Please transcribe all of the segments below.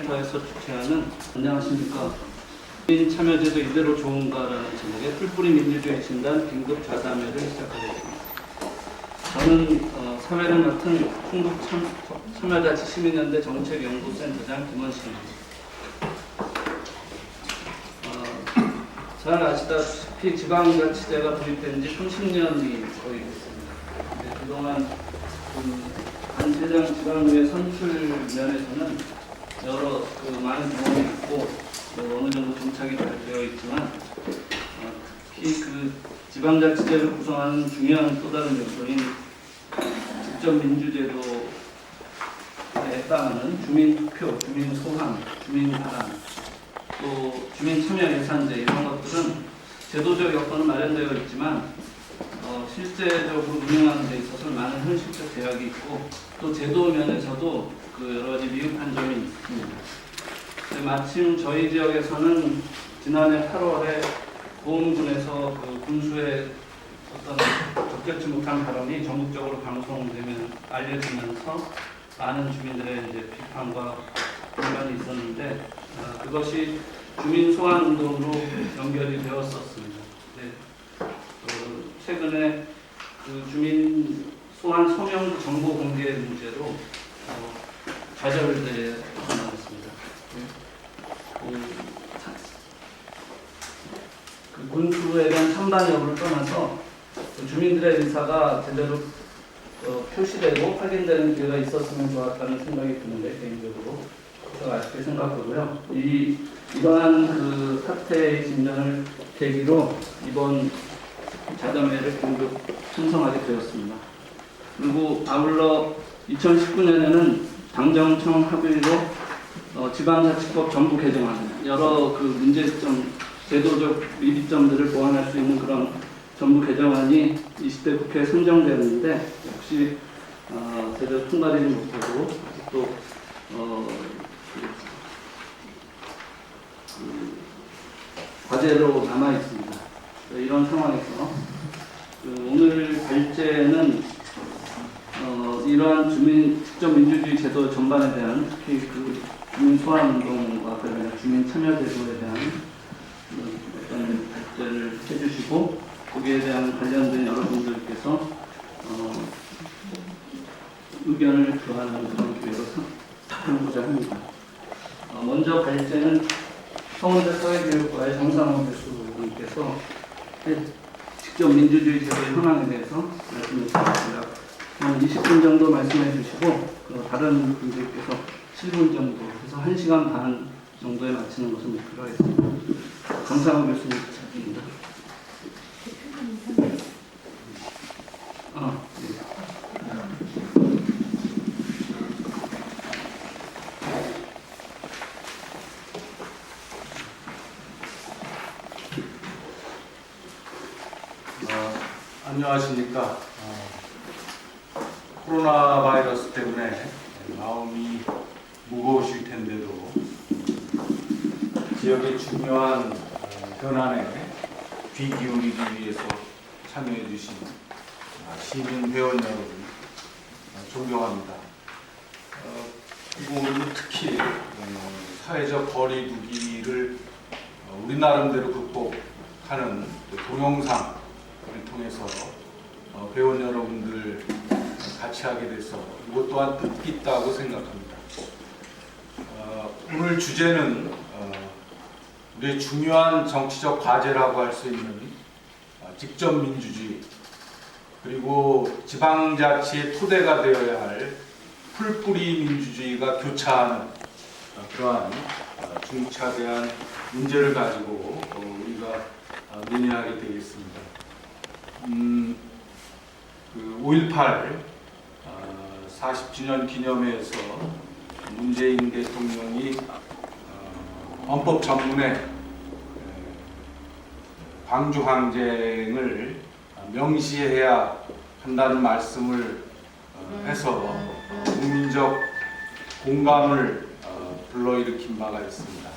센터에서 주최하는 안녕하십니까. 주민 참여제도 이대로 좋은가라는 제목의 풀뿌리 민주주의 진단 긴급 좌담회를 시작하겠습니다. 저는 사회를 맡은 충북 참여자치 시민연대 정책연구센터장 김원식입니다. 잘 아시다시피 지방자치제가 도입된 지 30년이 거의 됐습니다. 그동안 단체장 지방의회 선출 면에서는 여러 많은 경험이 있고 어느 정도 정착이 잘 되어 있지만 특히 지방자치제를 구성하는 중요한 또 다른 요소인 직접 민주제도에 해당하는 주민투표, 주민소환, 주민발안, 또 주민참여 예산제 이런 것들은 제도적 여건은 마련되어 있지만 실제적으로 운영하는 데 있어서 많은 현실적 제약이 있고 또 제도 면에서도 여러 가지 미흡한 점이 있습니다. 마침 저희 지역에서는 지난해 8월에 보훈군에서 군수의 어떤 적절치 못한 발언이 전국적으로 방송되면 알려지면서 많은 주민들의 비판과 불만이 있었는데 그것이 주민 소환 운동으로 연결이 되었었습니다. 최근에 주민 소환 서명 정보 공개 문제로 좌절되어 나왔습니다. 군수에 대한 찬반 여부를 떠나서 주민들의 의사가 제대로 표시되고 확인되는 기회가 있었으면 좋았다는 생각이 드는데 개인적으로 아쉽게 생각하고요. 이러한 사태의 진전을 계기로 이번 자담회를 긴급 신청하게 되었습니다. 그리고 아울러 2019년에는 당정청 합의로 지방자치법 전부 개정안 여러 문제점, 제도적 미비점들을 보완할 수 있는 그런 전부 개정안이 20대 국회에 선정되었는데 역시 제대로 통과되지 못하고 또 과제로 남아 있습니다. 이런 상황에서 오늘 발제는 이러한 직접 민주주의 제도 전반에 대한 특히 주민 소환 운동과 관련된 주민 참여 제도에 대한 어떤 발제를 해주시고 거기에 대한 관련된 여러분들께서 의견을 교환하는 그런 기회로 삼고자 합니다. 먼저 발제는 서울대 사회교육과의 정상호 교수님께서 직접 민주주의 제도의 현황에 대해서 말씀해 주셨습니다. 한 20분 정도 말씀해 주시고 다른 분들께서 7분 정도 해서 1시간 반 정도에 마치는 것을 목표로 하겠습니다. 정상호 교수님 부탁드립니다. 안녕하십니까. 코로나 바이러스 때문에 마음이 무거우실 텐데도 지역의 중요한 현안에 귀 기울이기 위해서 참여해 주신 시민 회원 여러분 존경합니다. 그리고 오늘은 특히 사회적 거리 두기를 우리 나름대로 극복하는 동영상을 통해서 회원 여러분들 같이 하게 돼서 이것 또한 뜻깊다고 생각합니다. 오늘 주제는 우리의 중요한 정치적 과제라고 할 수 있는 직접 민주주의 그리고 지방자치의 토대가 되어야 할 풀뿌리 민주주의가 교차하는 그러한 중차대한 문제를 가지고 우리가 논의하게 되겠습니다. 5.18 40주년 기념회에서 문재인 대통령이 헌법 전문에 광주항쟁을 명시해야 한다는 말씀을 해서 국민적 공감을 불러일으킨 바가 있습니다.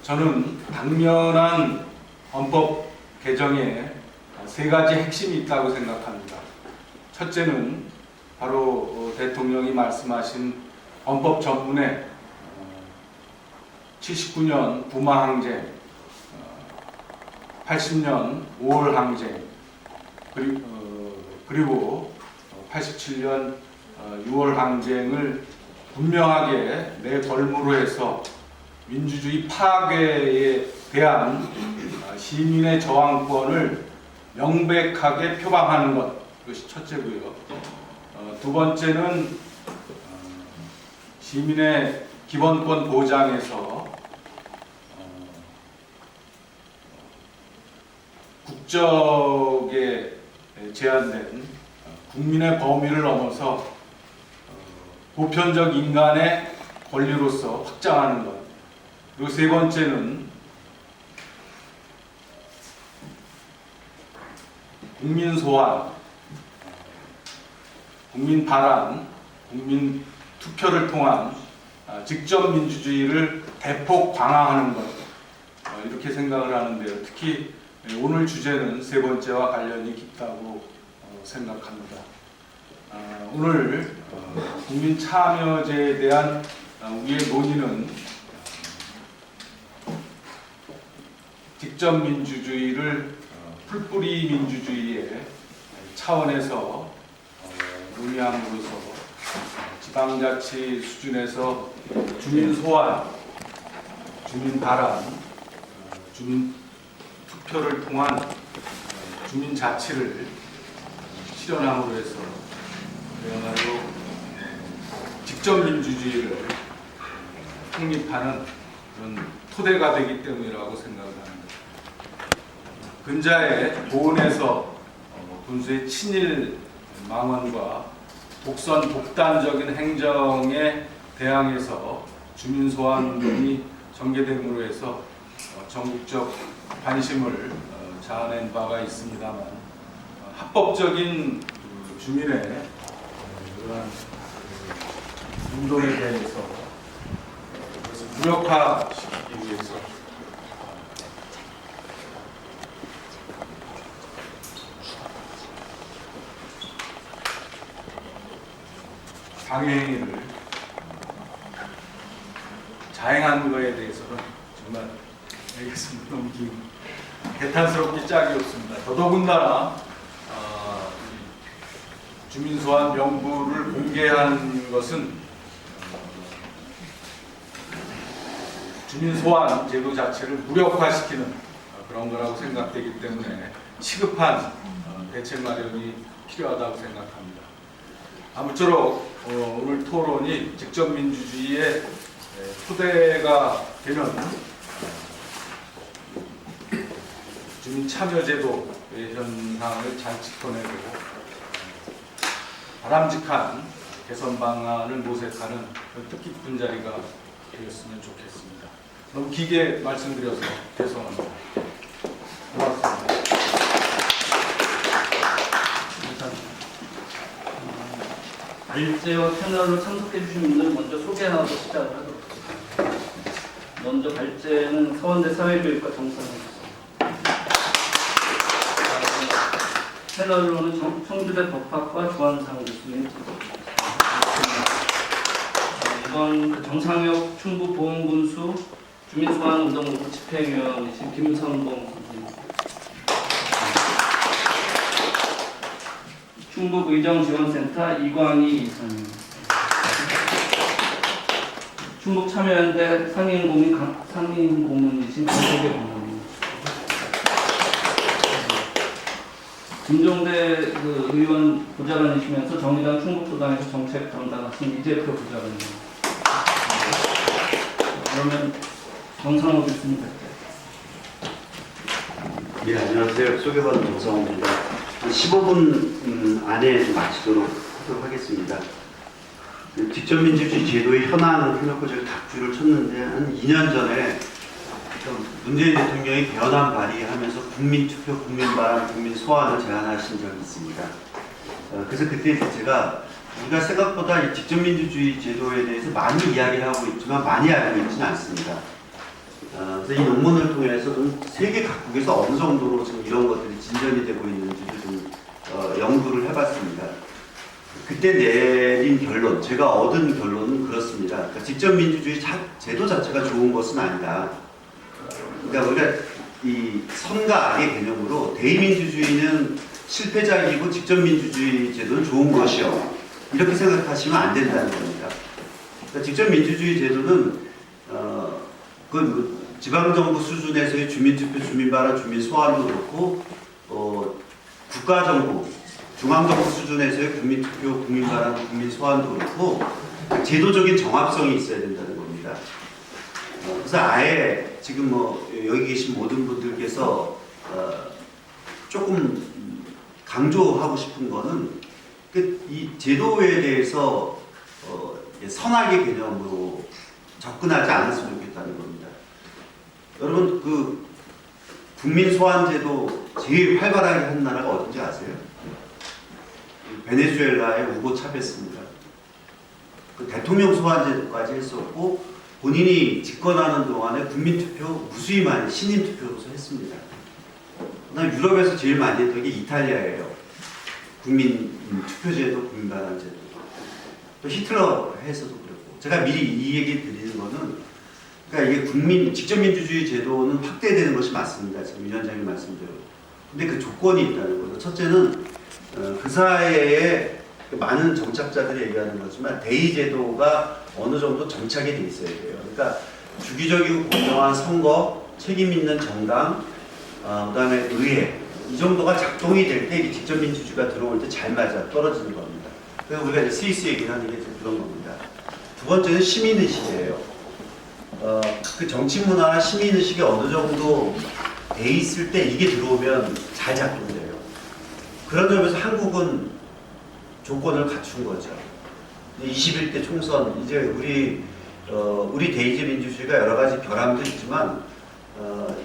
저는 당면한 헌법 개정에 세 가지 핵심이 있다고 생각합니다. 첫째는 바로 대통령이 말씀하신 헌법 전문에 79년 부마 항쟁, 80년 5월 항쟁, 그리고 87년 6월 항쟁을 분명하게 내걸무로 해서 민주주의 파괴에 대한 시민의 저항권을 명백하게 표방하는 것, 이것이 첫째고요. 두 번째는 시민의 기본권 보장에서 국적에 제한된 국민의 범위를 넘어서 보편적 인간의 권리로서 확장하는 것. 그리고 세 번째는 국민 소환, 국민 발언, 국민 투표를 통한 직접 민주주의를 대폭 강화하는 것, 이렇게 생각을 하는데요. 특히 오늘 주제는 세 번째와 관련이 깊다고 생각합니다. 오늘 국민 참여제에 대한 우리의 논의는 직접 민주주의를 풀뿌리 민주주의의 차원에서 논의함으로써 지방자치 수준에서 주민 소환, 주민 발언, 주민 투표를 통한 주민 자치를 실현함으로 해서 그야말로 직접 민주주의를 확립하는 그런 토대가 되기 때문이라고 생각을 합니다. 근자에 보은에서 군수의 친일 망언과 독선 독단적인 행정에 대항해서 주민 소환 운동이 전개됨으로 해서 전국적 관심을 자아낸 바가 있습니다만 합법적인 주민의 그러한 운동에 대해서 무력화시키기 위해서 방해행위를 자행한 거에 대해서는 정말 알겠습니다. 너무 개탄스럽게 짝이 없습니다. 더더군다나 주민소환 명부를 공개한 것은 주민소환 제도 자체를 무력화시키는 그런 거라고 생각되기 때문에 시급한 대책 마련이 필요하다고 생각합니다. 아무쪼록 오늘 토론이 직접 민주주의의 토대가 되는 주민 참여제도의 현상을 잘 짚어내고 바람직한 개선 방안을 모색하는 뜻깊은 자리가 되었으면 좋겠습니다. 너무 길게 말씀드려서 죄송합니다. 고맙습니다. 발제와 패널로 참석해 주신 분들 먼저 소개하고 시작을 하도록 하겠습니다. 먼저 발제는 서원대 사회교육과 정선생입니다. 패널로는 청주대 법학과 조한상 교수님. 이번 정상혁 충북보훈군수 주민소환운동본부 집행위원이신 김선봉 선생님. 충북의정지원센터 이광희 이사님. 충북참여연대 상임고문이신 강석의 고문님. 김종대 의원 보좌관이시면서 정의당 충북도당에서 정책 담당하신 이재표 보좌관님. 그러면 정상호 교수님 뵐게요. 네, 안녕하세요. 소개받은 정상호입니다. 한 15분 안에 마치도록 하도록 하겠습니다. 직접민주주의 제도의 현안을 해놓고 제가 다큐를 쳤는데 한 2년 전에 문재인 대통령이 개헌안 발의하면서 국민투표, 국민발언, 국민소환을 제안하신 적이 있습니다. 그래서 그때 제가 우리가 생각보다 이 직접민주주의 제도에 대해서 많이 이야기를 하고 있지만 많이 알고 있지는 않습니다. 그래서 이 논문을 통해서 좀 세계 각국에서 어느 정도로 지금 이런 것들이 진전이 되고 있는지를 좀 연구를 해봤습니다. 그때 내린 결론, 제가 얻은 결론은 그렇습니다. 그러니까 직접 민주주의 제도 자체가 좋은 것은 아니다. 그러니까 우리가 이 선과 악의 개념으로 대의민주주의는 실패작이고 직접 민주주의 제도는 좋은 것이요. 이렇게 생각하시면 안 된다는 겁니다. 그러니까 직접 민주주의 제도는 그 지방정부 수준에서의 주민투표, 주민발언, 주민소환도 그렇고 국가정부, 중앙정부 수준에서의 국민투표, 국민발언, 국민소환도 그렇고 제도적인 정합성이 있어야 된다는 겁니다. 그래서 아예 지금 뭐 여기 계신 모든 분들께서 조금 강조하고 싶은 거는 이 제도에 대해서 선악의 개념으로 접근하지 않았으면 좋겠다는 겁니다. 여러분 그 국민소환제도 제일 활발하게 한 나라가 어딘지 아세요? 베네수엘라의 우고 차베스입니다. 그 대통령 소환제도까지 했었고 본인이 집권하는 동안에 국민투표 무수히 많이 신인투표로서 했습니다. 그다음 유럽에서 제일 많이 했던 게 이탈리아예요. 국민투표제도, 국민발언제도. 또 히틀러 해서도 그렇고. 제가 미리 이 얘기 드리는 거는 그러니까 이게 직접민주주의 제도는 확대되는 것이 맞습니다. 지금 위원장님 말씀대로. 근데 그 조건이 있다는 거죠. 첫째는 그 사회에 많은 정착자들이 얘기하는 거지만 대의제도가 어느 정도 정착이 돼 있어야 돼요. 그러니까 주기적이고 공정한 선거, 책임 있는 정당, 그다음에 의회 이 정도가 작동이 될 때 직접민주주의가 들어올 때 잘 맞아 떨어지는 겁니다. 그래서 우리가 이제 스위스 얘기를 하는 게 그런 겁니다. 두 번째는 시민의식이에요. 그 정치문화나 시민의식이 어느 정도 돼 있을 때 이게 들어오면 잘 작동돼요. 그런 점에서 한국은 조건을 갖춘 거죠. 21대 총선 이제 우리 대의제 민주주의가 여러 가지 결함도 있지만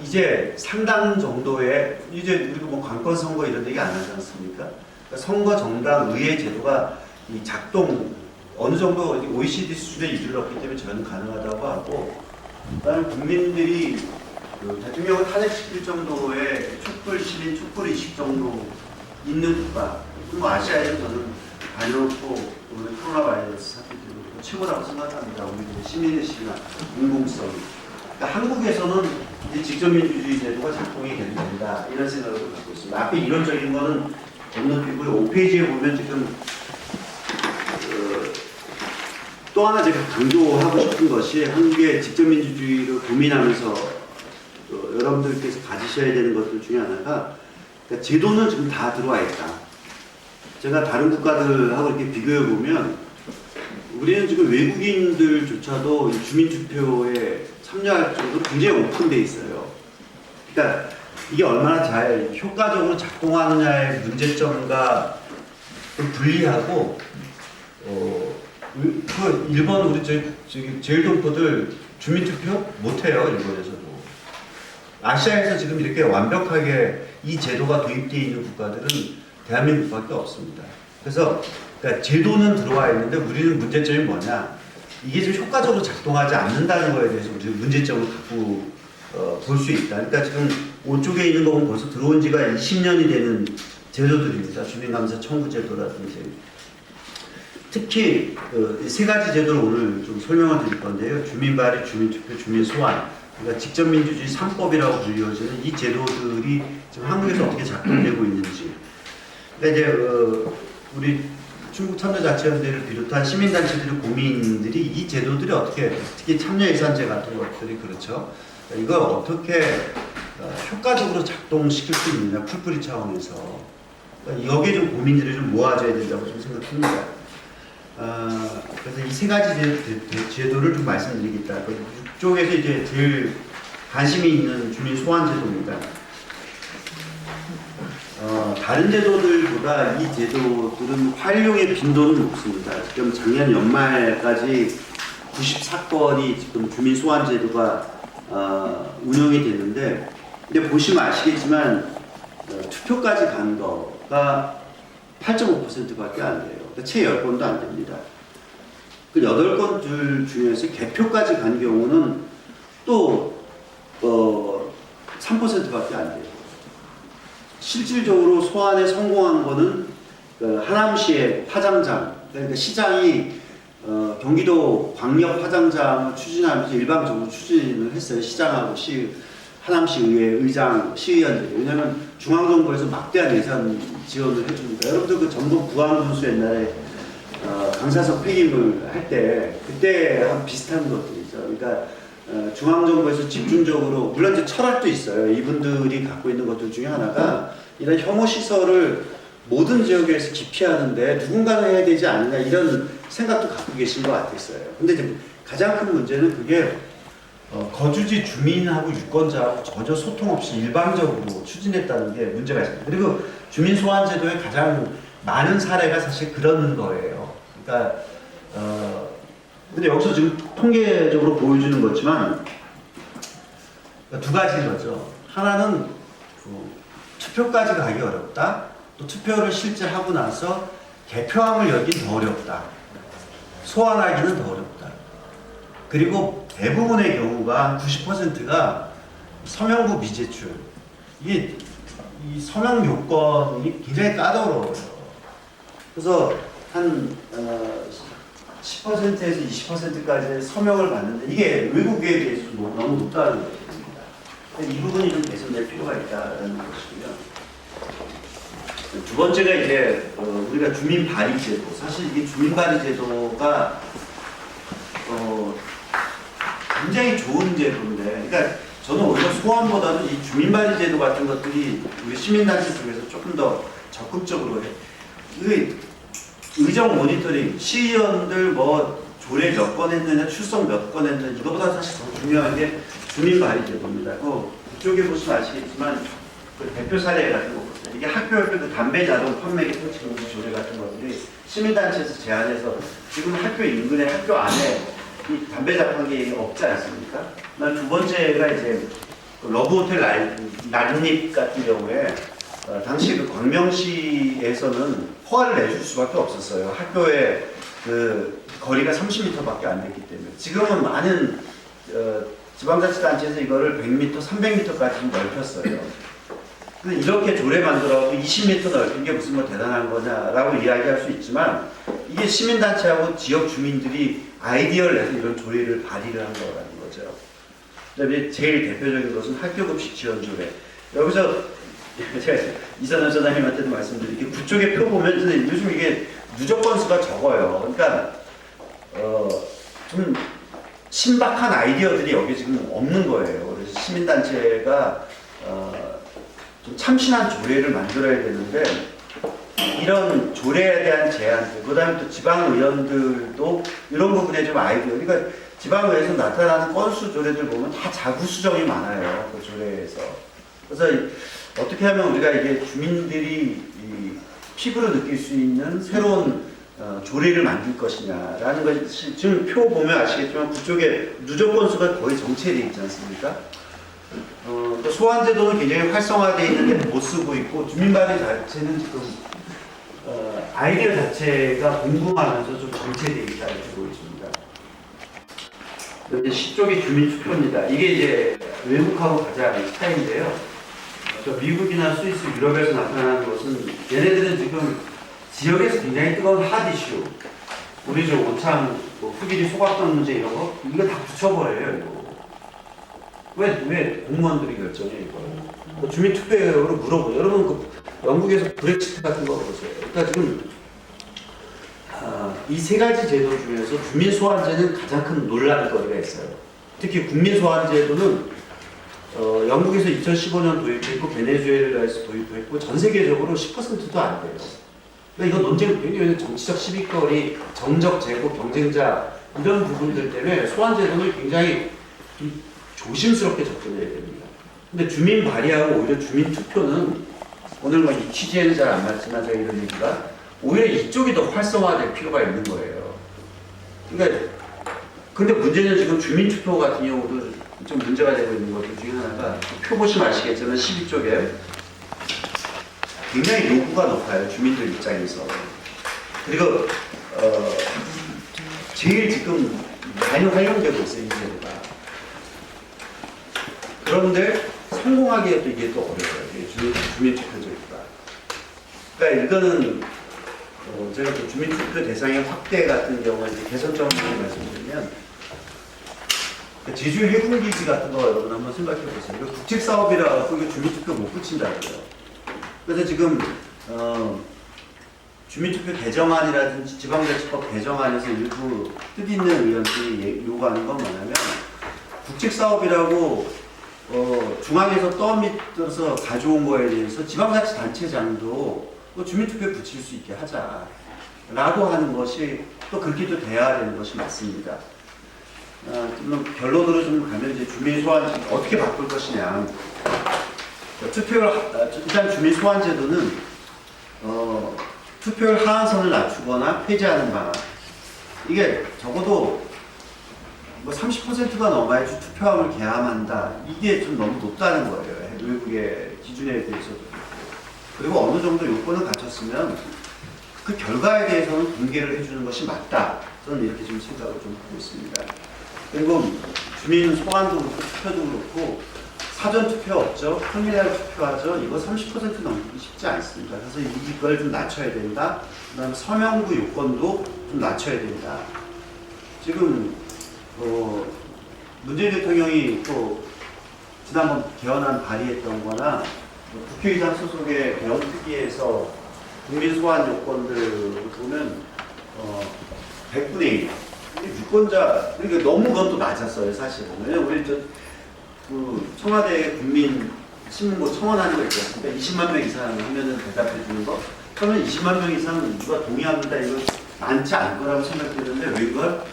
이제 상당 정도의 이제 우리가 뭐 관권 선거 이런 얘기 안 하지 않습니까? 그러니까 선거 정당 의회 제도가 이 작동 어느 정도 OECD 수준에 이르렀기 때문에 저는 가능하다고 하고, 그다음에 국민들이 그 대통령을 탄핵시킬 정도의 촛불 시민, 촛불 의식 정도 있는 국가, 뭐 아시아에서 저는 다녀오고 오늘 코로나 바이러스 사태 때문에 최고라고 생각합니다. 우리들의 시민의식이나 공공성. 그러니까 한국에서는 이 직접민주주의 제도가 작동이 된다 이런 생각을 갖고 있습니다. 앞에 이론적인 거는 건너뛰고 5페이지에 보면 지금 또 하나 제가 강조하고 싶은 것이 한국의 직접민주주의를 고민하면서 여러분들께서 가지셔야 되는 것들 중에 하나가 그러니까 제도는 지금 다 들어와 있다. 제가 다른 국가들하고 이렇게 비교해 보면 우리는 지금 외국인들조차도 주민투표에 참여할 정도로 굉장히 오픈돼 있어요. 그러니까 이게 얼마나 잘 효과적으로 작동하느냐의 문제점과 좀 분리하고 그 일본 우리 저기 제일 동포들 주민투표 못해요. 일본에서도. 아시아에서 지금 이렇게 완벽하게 이 제도가 도입되어 있는 국가들은 대한민국밖에 없습니다. 그래서 그러니까 제도는 들어와 있는데 우리는 문제점이 뭐냐? 이게 좀 효과적으로 작동하지 않는다는 거에 대해서 우리가 문제점을 갖고 볼 수 있다. 그러니까 지금 오쪽에 있는 거 보면 벌써 들어온 지가 20년이 되는 제도들입니다. 주민감사 청구제도라든지. 특히 세 가지 제도를 오늘 좀 설명을 드릴 건데요. 주민발의, 주민투표, 주민소환. 그러니까 직접민주주의 3법이라고 불리워지는 이 제도들이 지금 한국에서 어떻게 작동되고 있는지. 그러니까 이제 우리 충북 참여자치연대를 비롯한 시민단체들의 고민들이 이 제도들이 어떻게, 특히 참여예산제 같은 것들이 그렇죠. 이걸 어떻게 효과적으로 작동시킬 수 있느냐, 풀뿌리 차원에서. 그러니까 여기에 좀 고민들이 좀 모아져야 된다고 좀 생각합니다. 그래서 이 세 가지 제도를 좀 말씀드리겠다. 이쪽에서 이제 제일 관심이 있는 주민 소환 제도입니다. 다른 제도들보다 이 제도들은 활용의 빈도는 높습니다. 지금 작년 연말까지 94건이 지금 주민 소환 제도가 운영이 됐는데, 근데 보시면 아시겠지만 투표까지 간 거가 8.5%밖에 안 돼요. 그러니까 채 10건도 안 됩니다. 그 8건들 중에서 개표까지 간 경우는 또 3%밖에 안 돼요. 실질적으로 소환에 성공한 거는 그 하남시의 화장장, 그러니까 시장이 경기도 광역 화장장을 추진하면서 일방적으로 추진을 했어요. 시장하고 하남시의회 의장, 시의원들이. 왜냐하면 중앙정부에서 막대한 예산 지원을 해주니까. 여러분들 그 전북 부안군수 옛날에 강사석 폐기물 할 때 그때 한 비슷한 것들이죠. 그러니까 중앙정부에서 집중적으로 물론 이제 철학도 있어요. 이분들이 갖고 있는 것들 중에 하나가 이런 혐오 시설을 모든 지역에서 기피하는데 누군가는 해야 되지 않느냐 이런 생각도 갖고 계신 것 같았어요. 근데 이제 가장 큰 문제는 그게 거주지 주민하고 유권자하고 전혀 소통 없이 일방적으로 추진했다는 게 문제가 있습니다. 그리고 주민 소환 제도의 가장 많은 사례가 사실 그런 거예요. 그러니까 근데 여기서 지금 통계적으로 보여주는 거지만 두 가지인 거죠. 하나는 투표까지 가기 어렵다. 또 투표를 실제 하고 나서 개표함을 열긴 더 어렵다. 소환하기는 더 어렵다. 그리고 대부분의 경우가 한 90%가 서명부 미제출. 이게 이 서명 요건이 굉장히 까다로워요. 그래서 한 10%에서 20%까지 서명을 받는데 이게 외국에 비해서 너무 높다는 것입니다. 이 부분이 좀 개선될 필요가 있다는 것이고요. 두 번째가 이제 우리가 주민 발의 제도. 사실 이게 주민 발의 제도가 굉장히 좋은 제도인데, 그러니까 저는 오히려 소환보다는 이 주민 발의 제도 같은 것들이 우리 시민단체 쪽에서 조금 더 적극적으로 해. 그 의정 모니터링, 시의원들 뭐 조례 몇 건 했느냐, 출석 몇 건 했느냐, 이거보다 사실 더 중요한 게 주민 발의 제도입니다. 그쪽에 보시면 아시겠지만 그 대표 사례 같은 거 보세요. 이게 학교할 때 그 담배 자동 판매 개통증 조례 같은 것들이 시민단체에서 제안해서 지금 학교 인근에 학교 안에 이 담배 자판기 없지 않습니까? 두 번째가 이제 러브호텔 난립 같은 경우에 당시 그 광명시에서는 허가를 내줄 수밖에 없었어요. 학교에 그 거리가 30m밖에 안 됐기 때문에. 지금은 많은 지방자치단체에서 이거를 100m, 300m까지 좀 넓혔어요. 근데 이렇게 조례 만들어서 20m 넓힌 게 무슨 뭐 대단한 거냐라고 이야기할 수 있지만 이게 시민단체하고 지역 주민들이 아이디어를 내서 이런 조례를 발의를 한 거라는 거죠. 그다음에 제일 대표적인 것은 학교급식 지원 조례. 여기서 제가 이선현 소장님한테도 말씀드릴게요. 그쪽에 표 보면 요즘 이게 누적 건수가 적어요. 그러니까 좀 신박한 아이디어들이 여기 지금 없는 거예요. 그래서 시민단체가 좀 참신한 조례를 만들어야 되는데 이런 조례에 대한 제안들, 그다음에 또 지방의원들도 이런 부분에 좀 아이디어. 그러니까 지방의회에서 나타나는 건수 조례들 보면 다 자구 수정이 많아요. 그 조례에서. 그래서 어떻게 하면 우리가 이게 주민들이 피부로 느낄 수 있는 새로운 조례를 만들 것이냐라는 것이 지금 표 보면 아시겠지만 그쪽에 누적 건수가 거의 정체되어 있지 않습니까? 또 소환제도는 굉장히 활성화되어 있는데 못 쓰고 있고 주민발의 자체는 지금 아이디어 자체가 궁금하면서 좀 정체되어 있다 이렇게 보여집니다. 이제 시쪽이 주민투표입니다. 이게 이제 외국하고 가장 차이인데요. 미국이나 스위스, 유럽에서 나타나는 것은 얘네들은 지금 지역에서 굉장히 뜨거운 핫 이슈, 우리 저 오창 흑일이 소각당 문제 이런 거 이거 다 붙여버려요. 이거. 왜 공무원들이 결정해 이거? 주민투표로 물어보죠. 여러분 그 영국에서 브렉시트 같은 거 보세요. 그러니까 지금 이 세 가지 제도 중에서 주민소환제는 가장 큰 논란거리가 있어요. 특히 국민소환제도는 영국에서 2015년 도입했고 베네수엘라에서 도입했고 전 세계적으로 10%도 안 돼요. 그러니까 이거 논쟁 굉장히 정치적 시비거리, 정적 제고, 경쟁자 이런 부분들 때문에 소환제도는 굉장히 조심스럽게 접근해야 됩니다. 근데 주민 발의하고 오히려 주민 투표는 오늘 뭐 이 취지에는 잘 안 맞지만 제가 이런 얘기가 오히려 이쪽이 더 활성화될 필요가 있는 거예요. 그러니까 근데 문제는 지금 주민 투표 같은 경우도 좀 문제가 되고 있는 것들 중에 하나가 표 보시면 아시겠지만 12쪽에 굉장히 요구가 높아요. 주민들 입장에서. 그리고 제일 지금 많이 활용되고 있어요. 이 제도가. 그런데 성공하기에 또 이게 또 어려워요. 주민 투표 제도가. 그러니까 이거는 제가 그 주민투표 대상의 확대 같은 경우에 이제 개선점을 말씀드리면 제주 해군기지 같은 거 여러분 한번 생각해 보세요. 이거 국책 사업이라 갖고 이거 주민투표 못 붙인다고요. 그래서 지금 주민투표 개정안이라든지 지방자치법 개정안에서 일부 뜻 있는 의원들이 요구하는 건 뭐냐면 국책 사업이라고 중앙에서 떠밀어서 가져온 거에 대해서 지방자치단체장도 주민투표에 붙일 수 있게 하자라고 하는 것이 또 그렇게 또 돼야 되는 것이 맞습니다. 물론 결론으로 좀 가면 이제 주민 소환 어떻게 바꿀 것이냐. 일단 주민 소환 제도는 투표율 하한선을 낮추거나 폐지하는 방안. 이게 적어도 뭐 30%가 넘어야지 투표함을 개함한다. 이게 좀 너무 높다는 거예요. 외국의 기준에 대해서도. 그리고 어느 정도 요건을 갖췄으면 그 결과에 대해서는 공개를 해주는 것이 맞다. 저는 이렇게 좀 생각을 좀 하고 있습니다. 그리고 주민 소환도 그렇고 투표도 그렇고 사전 투표 없죠. 평일날 투표하죠. 이거 30% 넘기 쉽지 않습니다. 그래서 이걸 좀 낮춰야 된다. 그다음에 서명부 요건도 좀 낮춰야 된다. 지금 문재인 대통령이 또 지난번 개헌안 발의했던 거나 국회의장 소속의 개헌특위에서 국민 소환 요건들을 보면 100분의 1 유권자 그러니까 너무 그것도 낮았어요 사실은. 왜냐면 우리 그 청와대 국민 신문고 청원하는 거 있지 않습니까? 20만 명 이상 하면은 대답해 주는 거. 그러면 20만 명 이상 누가 동의합니다. 이거 많지 않을 거라고 생각되는데 왜 이걸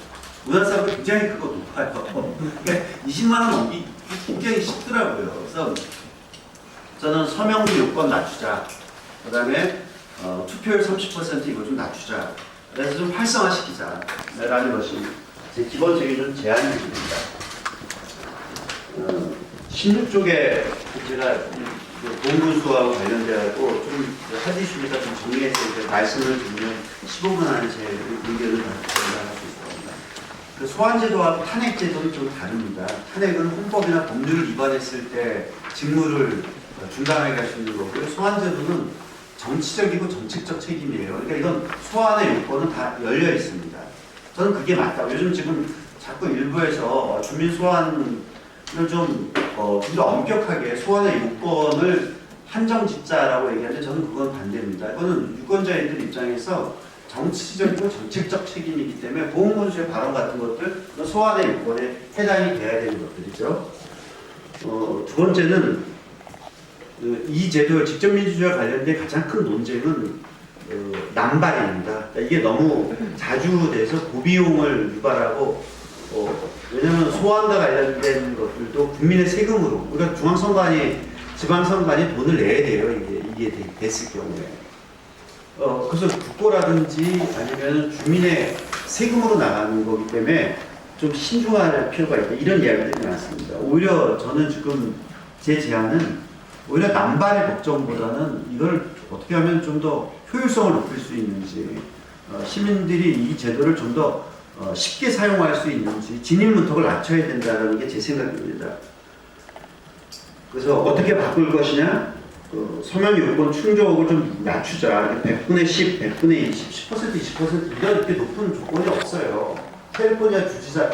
우리나라 사람들 굉장히 그거 높아요. 그러니까 20만 원 넘기 굉장히 쉽더라고요. 그래서 저는 서명부 요건 낮추자. 그다음에 투표율 30% 이거 좀 낮추자. 그래서 좀 활성화시키자. 라는 것이 제 기본적인 좀 제안입니다. 16쪽에 제가 공군수하고 관련돼가지고 좀 하디슈니까 좀 정리해서 이제 말씀을 드리면 15분 안에 제 의견을 전달할 수 있습니다. 그 소환제도와 탄핵제도는 좀 다릅니다. 탄핵은 헌법이나 법률을 위반했을 때 직무를 중단하게 할 수 있는 거고요. 소환제도는 정치적이고 정책적 책임이에요. 그러니까 이건 소환의 요건은 다 열려 있습니다. 저는 그게 맞다. 요즘 지금 자꾸 일부에서 주민 소환을 좀 더 엄격하게 소환의 요건을 한정 짓자라고 얘기하는데 저는 그건 반대입니다. 이거는 유권자인들 입장에서 정치적이고 정책적 책임이기 때문에 보훈군수의 발언 같은 것들 소환의 요건에 해당이 돼야 되는 것들이죠. 두 번째는 이 제도의 직접민주주의와 관련된 가장 큰 논쟁은 남발입니다. 이게 너무 자주 돼서 고비용을 유발하고 왜냐하면 소환과 관련된 것들도 국민의 세금으로 그러니까 중앙선관위, 지방선관위 돈을 내야 돼요. 이게 됐을 경우에 그래서 국고라든지 아니면 주민의 세금으로 나가는 거기 때문에 좀 신중할 필요가 있다. 이런 이야기들이 많습니다. 오히려 저는 지금 제 제안은 오히려 남발의 걱정보다는 이걸 어떻게 하면 좀 더 효율성을 높일 수 있는지 시민들이 이 제도를 좀 더 쉽게 사용할 수 있는지 진입 문턱을 낮춰야 된다는 게 제 생각입니다. 그래서 어떻게 바꿀 것이냐 서명 요건 충족을 좀 낮추자. 100분의 10, 100분의 20, 10%, 20% 이렇게 높은 조건이 없어요. 캘리포니아 주지사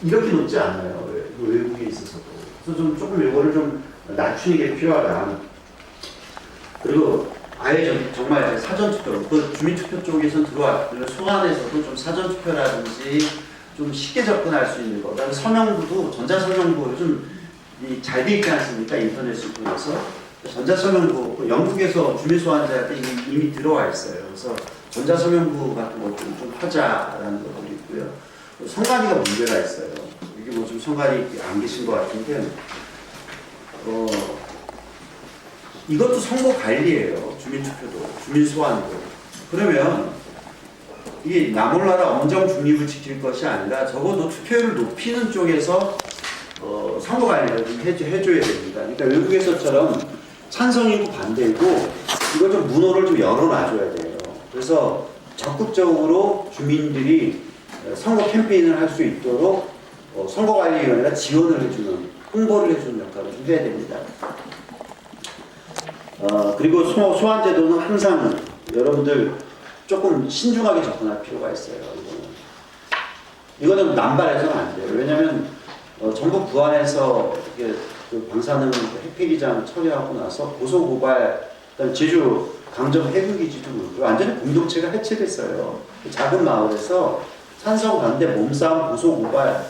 이렇게 높지 않아요. 외국에 있어서도. 그래서 좀 조금 요거를 좀 낮추는 게 필요하다. 그리고 아예 정말 사전투표, 그 주민투표 쪽에서 소환에서도 좀 사전투표라든지 좀 쉽게 접근할 수 있는 거. 그다음에 서명부도 전자서명부 요즘 잘 돼 있지 않습니까? 인터넷을 통해서 전자서명부 영국에서 주민소환자한테 이미 들어와 있어요. 그래서 전자서명부 같은 것들 좀 하자라는 것도 있고요. 선관위가 문제가 있어요. 이게 뭐 좀 선관위 안 계신 것 같은데. 이것도 선거 관리예요. 주민투표도, 주민소환도. 그러면 이게 나 몰라라 엄정 중립을 지킬 것이 아니라 적어도 투표율을 높이는 쪽에서 선거 관리를 좀 해줘야 됩니다. 그러니까 외국에서처럼 찬성이고 반대이고 이걸 좀 문호를 좀 열어놔줘야 돼요. 그래서 적극적으로 주민들이 선거 캠페인을 할 수 있도록 선거관리위원회가 지원을 해주는, 홍보를 해주는 역할을 좀 해야 됩니다. 그리고 소환제도는 항상 여러분들 조금 신중하게 접근할 필요가 있어요. 이거는 남발해서는 안 돼요. 왜냐하면 정부 부안에서 이게 그 방사능 핵폐기장 처리하고 나서 고소고발, 그다음 제주 강정 해군기지도 그렇고 완전히 공동체가 해체됐어요. 작은 마을에서 산성 반대 몸싸움 고소고발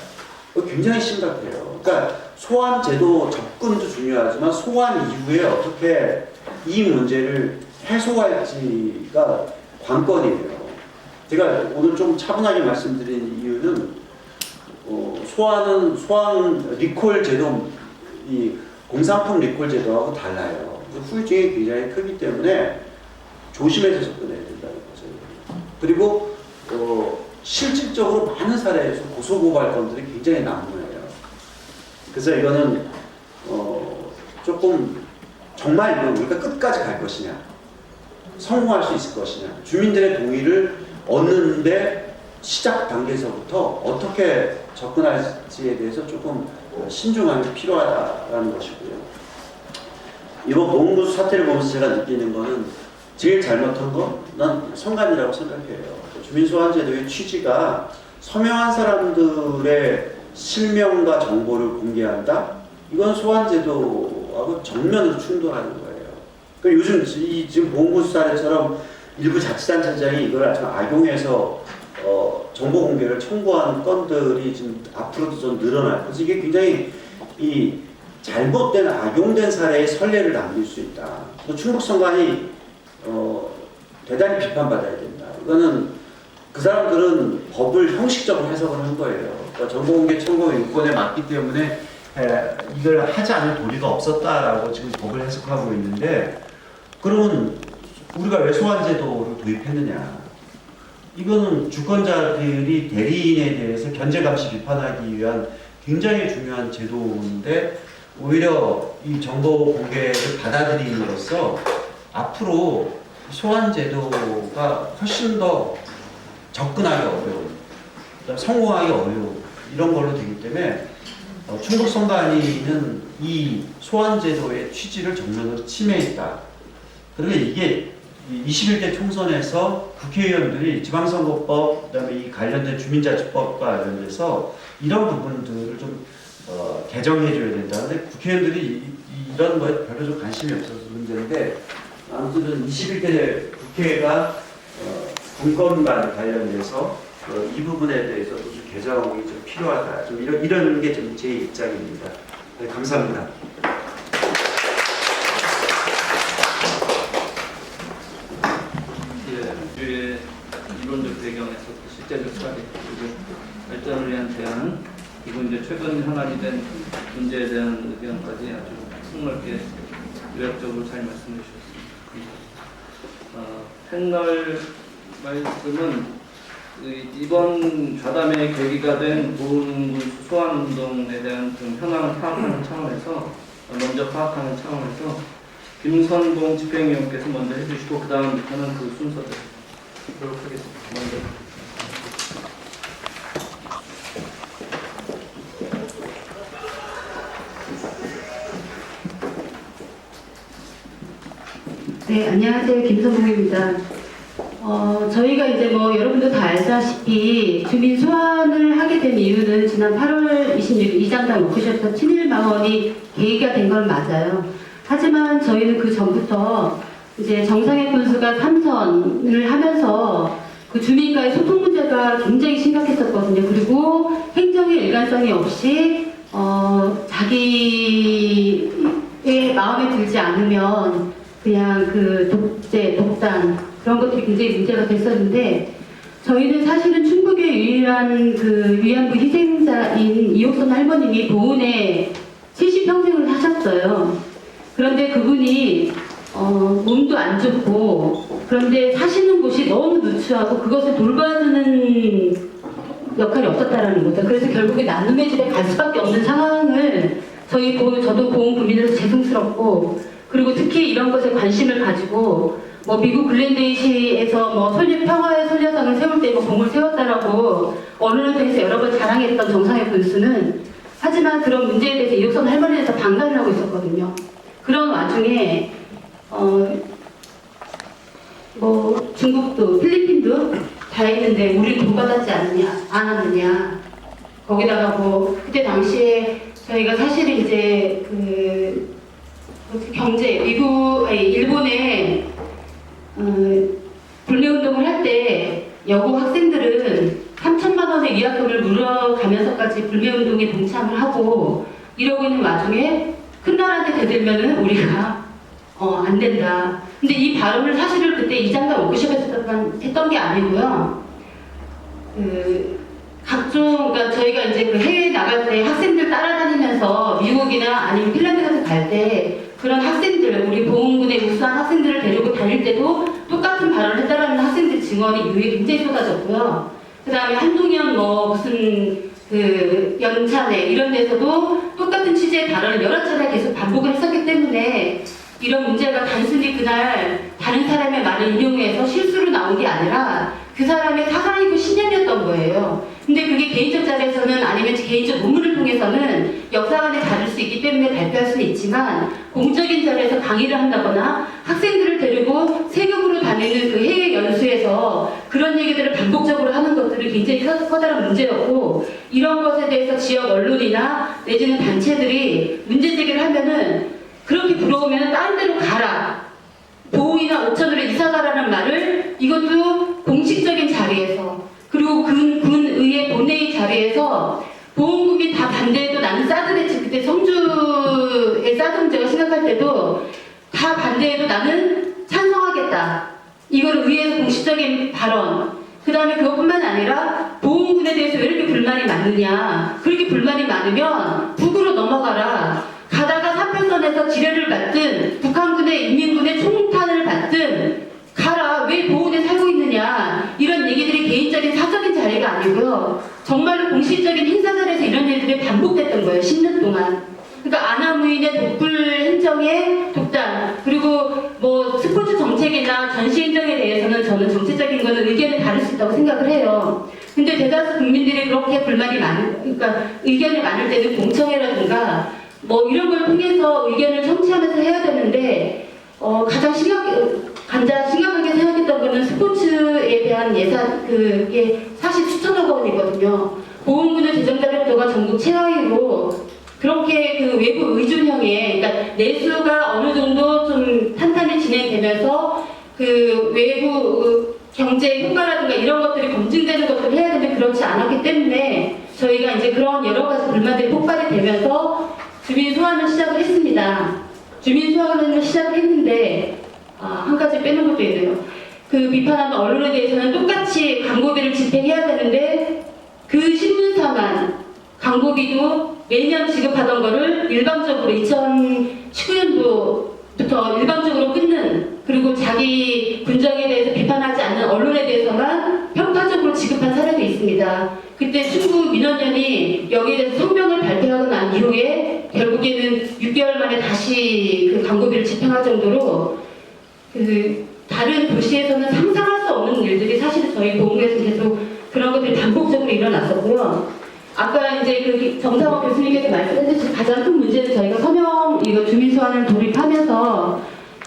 굉장히 심각해요. 그러니까 소환 제도 접근도 중요하지만 소환 이후에 어떻게 이 문제를 해소할지가 관건이에요. 제가 오늘 좀 차분하게 말씀드린 이유는 소환 리콜 제도, 이 공산품 리콜 제도하고 달라요. 후유증이 굉장히 크기 때문에 조심해서 접근해야 된다는 거죠. 그리고 실질적으로 많은 사례에서 고소고발 건들이 굉장히 난무해요. 그래서 이거는 조금 정말 이거 우리가 끝까지 갈 것이냐, 성공할 수 있을 것이냐, 주민들의 동의를 얻는데 시작 단계에서부터 어떻게 접근할지에 대해서 조금 신중함이 필요하다는 것이고요. 이번 보훈구수 사태를 보면서 제가 느끼는 거는 제일 잘못한 건 난 성관이라고 생각해요. 주민소환제도의 취지가 서명한 사람들의 실명과 정보를 공개한다? 이건 소환제도하고 정면으로 충돌하는 거예요. 그러니까 요즘 지금 보훈구수 사례처럼 일부 자치단체장이 이걸 아주 악용해서 정보 공개를 청구하는 건들이 지금 앞으로도 좀 늘어날 거예요. 이게 굉장히 이 잘못된 악용된 사례의 선례를 남길 수 있다. 충북성관이 대단히 비판받아야 된다. 이거는 그 사람들은 법을 형식적으로 해석을 한 거예요. 그러니까 정보공개 청구 요건에 맞기 때문에 이걸 하지 않을 도리가 없었다라고 지금 법을 해석하고 있는데, 그러면 우리가 왜 소환제도를 도입했느냐? 이거는 주권자들이 대리인에 대해서 견제감시 비판하기 위한 굉장히 중요한 제도인데, 오히려 이 정보 공개를 받아들임으로써 앞으로 소환제도가 훨씬 더 접근하기 어려운, 성공하기 어려운 이런 걸로 되기 때문에 충북선관위는 이 소환제도의 취지를 정면으로 침해했다. 그리고 이게 21대 총선에서 국회의원들이 지방선거법, 그다음에 이 관련된 주민자치법과 관련돼서 이런 부분들을 좀 개정해줘야 된다. 근데 국회의원들이 이런 거에 별로 좀 관심이 없어서 문제인데, 아무튼 21대 국회가 분권과 관련돼서 이 부분에 대해서도 좀 개정이 좀 필요하다. 좀 이런 게 좀 제 입장입니다. 네, 감사합니다. 주의 이론적 배경에서 실제적 사례 그리고 발전을 위한 대안, 그리고 이제 최근 현안이 된 문제에 대한 의견까지 아주 폭넓게 요약적으로 잘 말씀해 주셨습니다. 패널 말씀은 이번 좌담의 계기가 된 보훈구수 소환운동에 대한 좀 현황을 파악하는 차원에서, 먼저 파악하는 차원에서 김선봉 집행위원께서 먼저 해주시고 그 다음부터는 그 순서대로 하도록 하겠습니다. 먼저. 네, 안녕하세요. 김선봉입니다. 저희가 이제 여러분도 다 알다시피 주민 소환을 하게 된 이유는 지난 8월 26일 이장당 워크숍에서 친일망언이 계기가 된 건 맞아요. 하지만 저희는 그 전부터 이제 정상회 군수가 참선을 하면서 그 주민과의 소통 문제가 굉장히 심각했었거든요. 그리고 행정의 일관성이 없이 자기의 마음에 들지 않으면 그냥 그 독재, 독단 그런 것들이 굉장히 문제가 됐었는데, 저희는 사실은 충북의 유일한 그 위안부 희생자인 이옥선 할머님이 보훈에 70평생을 사셨어요. 그런데 그분이 몸도 안 좋고, 그런데 사시는 곳이 너무 누추하고 그것을 돌봐주는 역할이 없었다라는 거죠. 그래서 결국에 나눔의 집에 갈 수밖에 없는 상황을 저도 보훈 국민으로서 죄송스럽고, 그리고 특히 이런 것에 관심을 가지고 미국 글렌데이시에서 평화의 선녀상을 세울 때 공을 세웠다라고 언론을 통해서 여러 번 자랑했던 정상회 군수는, 하지만 그런 문제에 대해서 이옥선 할머니에 대해서 방관을 하고 있었거든요. 그런 와중에 뭐 중국도 필리핀도 다 했는데 우리 돈 받았지 않았느냐. 거기다가 뭐 그때 당시에 저희가 사실은 이제 그 경제 일본에 불매운동을 할 때 여고 학생들은 3천만 원의 위약금을 물어가면서까지 불매운동에 동참을 하고 이러고 있는 와중에 큰 나라한테 대들면은 우리가 안 된다. 근데 이 발언을 사실은 그때 이장단 워크숍에서 했던 게 아니고요. 그러니까 저희가 이제 그 해외에 나갈 때 학생들 따라다니면서 미국이나 아니면 핀란드 같은 갈 때 그런 학생들, 우리 보훈군의 우수한 학생들을 데리고 다닐 때도 똑같은 발언을 했다라는 학생들 증언이 이후에 굉장히 쏟아졌고요. 그 다음에 한동현 무슨 그 연찬회 이런 데서도 똑같은 취지의 발언을 여러 차례 계속 반복을 했었기 때문에 이런 문제가 단순히 그날 다른 사람의 말을 인용해서 실수로 나온 게 아니라 그 사람의 사상이고 신념이었던 거예요. 근데 그게 개인적 자리에서는 아니면 개인적 논문을 통해서는 역사관에 다를 수 있기 때문에 발표할 수는 있지만 공적인 자리에서 강의를 한다거나 학생들을 데리고 세계적으로 다니는 그 해외 연수에서 그런 얘기들을 반복적으로 하는 것들이 굉장히 커다란 문제였고 이런 것에 대해서 지역 언론이나 내지는 단체들이 문제 제기를 하면은 그렇게 부러우면 다른 데로 가라. 보호이나 오천으로 이사가라는 말을 이것도 공식적인 자리에서 그리고 군의회 본회의 자리에서 보훈국이 다 반대해도 나는 사드 배치 그때 성주의 사드 문제가 심각할 때도 다 반대해도 나는 찬성하겠다. 이걸 의회에서 공식적인 발언. 그 다음에 그것뿐만 아니라 보훈군에 대해서 왜 이렇게 불만이 많느냐. 그렇게 불만이 많으면 북으로 넘어가라. 가다가 사표선에서 지뢰를 받든 북한군의 인민군의 총탄을 받든 가라. 왜 보훈에 살고 있느냐. 이런 얘기들이 개인적인 사적인 자리가 아니고요. 정말로 공식적인 행사 자리에서 이런 일들이 반복됐던 거예요. 10년 동안. 그러니까 아나무인의 독불 행정의 독단 그리고 뭐 스포츠 정책이나 전시 행정에 대해서는 저는 정치적인 거는 의견이 다를 수 있다고 생각을 해요. 근데 대다수 국민들이 그렇게 불만이 그러니까 의견이 많을 때는 공청회라든가 뭐 이런 걸 통해서 의견을 청취하면서 해야 되는데 가장 심각하게 생각했던 거는 스포츠에 대한 예산 그게 사실 수천억 원이거든요. 보훈군의 재정자력도가 전국 최하위로 그렇게 그 외부 의존형의 그러니까 내수가 어느 정도 좀 탄탄히 진행되면서 그 외부 경제 효과라든가 이런 것들이 검증되는 것들을 해야 되는데 그렇지 않았기 때문에 저희가 이제 그런 여러 가지 불만들이 폭발이 되면서 주민 소환을 시작을 했습니다. 주민 소환을 시작을 했는데 한 가지 빼놓은 것도 있네요. 그 비판하는 언론에 대해서는 똑같이 광고비를 집행해야 되는데 그 신문사만 광고비도 매년 지급하던 거를 일방적으로 2019년도부터 일방적으로 끊는 그리고 자기 군정에 대해서 비판하지 않는 언론에 대해서만 평가적으로 지급한 사례도 있습니다. 그때 중국 민원연이 여기에 대해서 성명을 발표하고 난 이후에 결국에는 6개월 만에 다시 그 광고비를 집행할 정도로 그 다른 도시에서는 상상할 수 없는 일들이 사실은 저희 보훈에서 계속 그런 것들이 반복적으로 일어났었고요. 아까 이제 그 정상원 교수님께서 말씀해주신 가장 큰 문제는 저희가 주민 소환을 도입하면서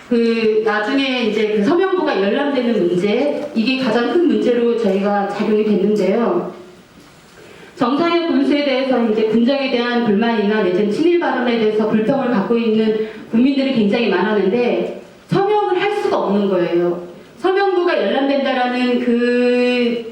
그 나중에 이제 그 서명부가 열람되는 문제 이게 가장 큰 문제로 저희가 작용이 됐는데요. 정상현 군수에 대해서 이제 군정에 대한 불만이나 내지는 친일 발언에 대해서 불평을 갖고 있는 국민들이 굉장히 많았는데 서명을 할 수가 없는 거예요. 서명부가 열람된다라는 그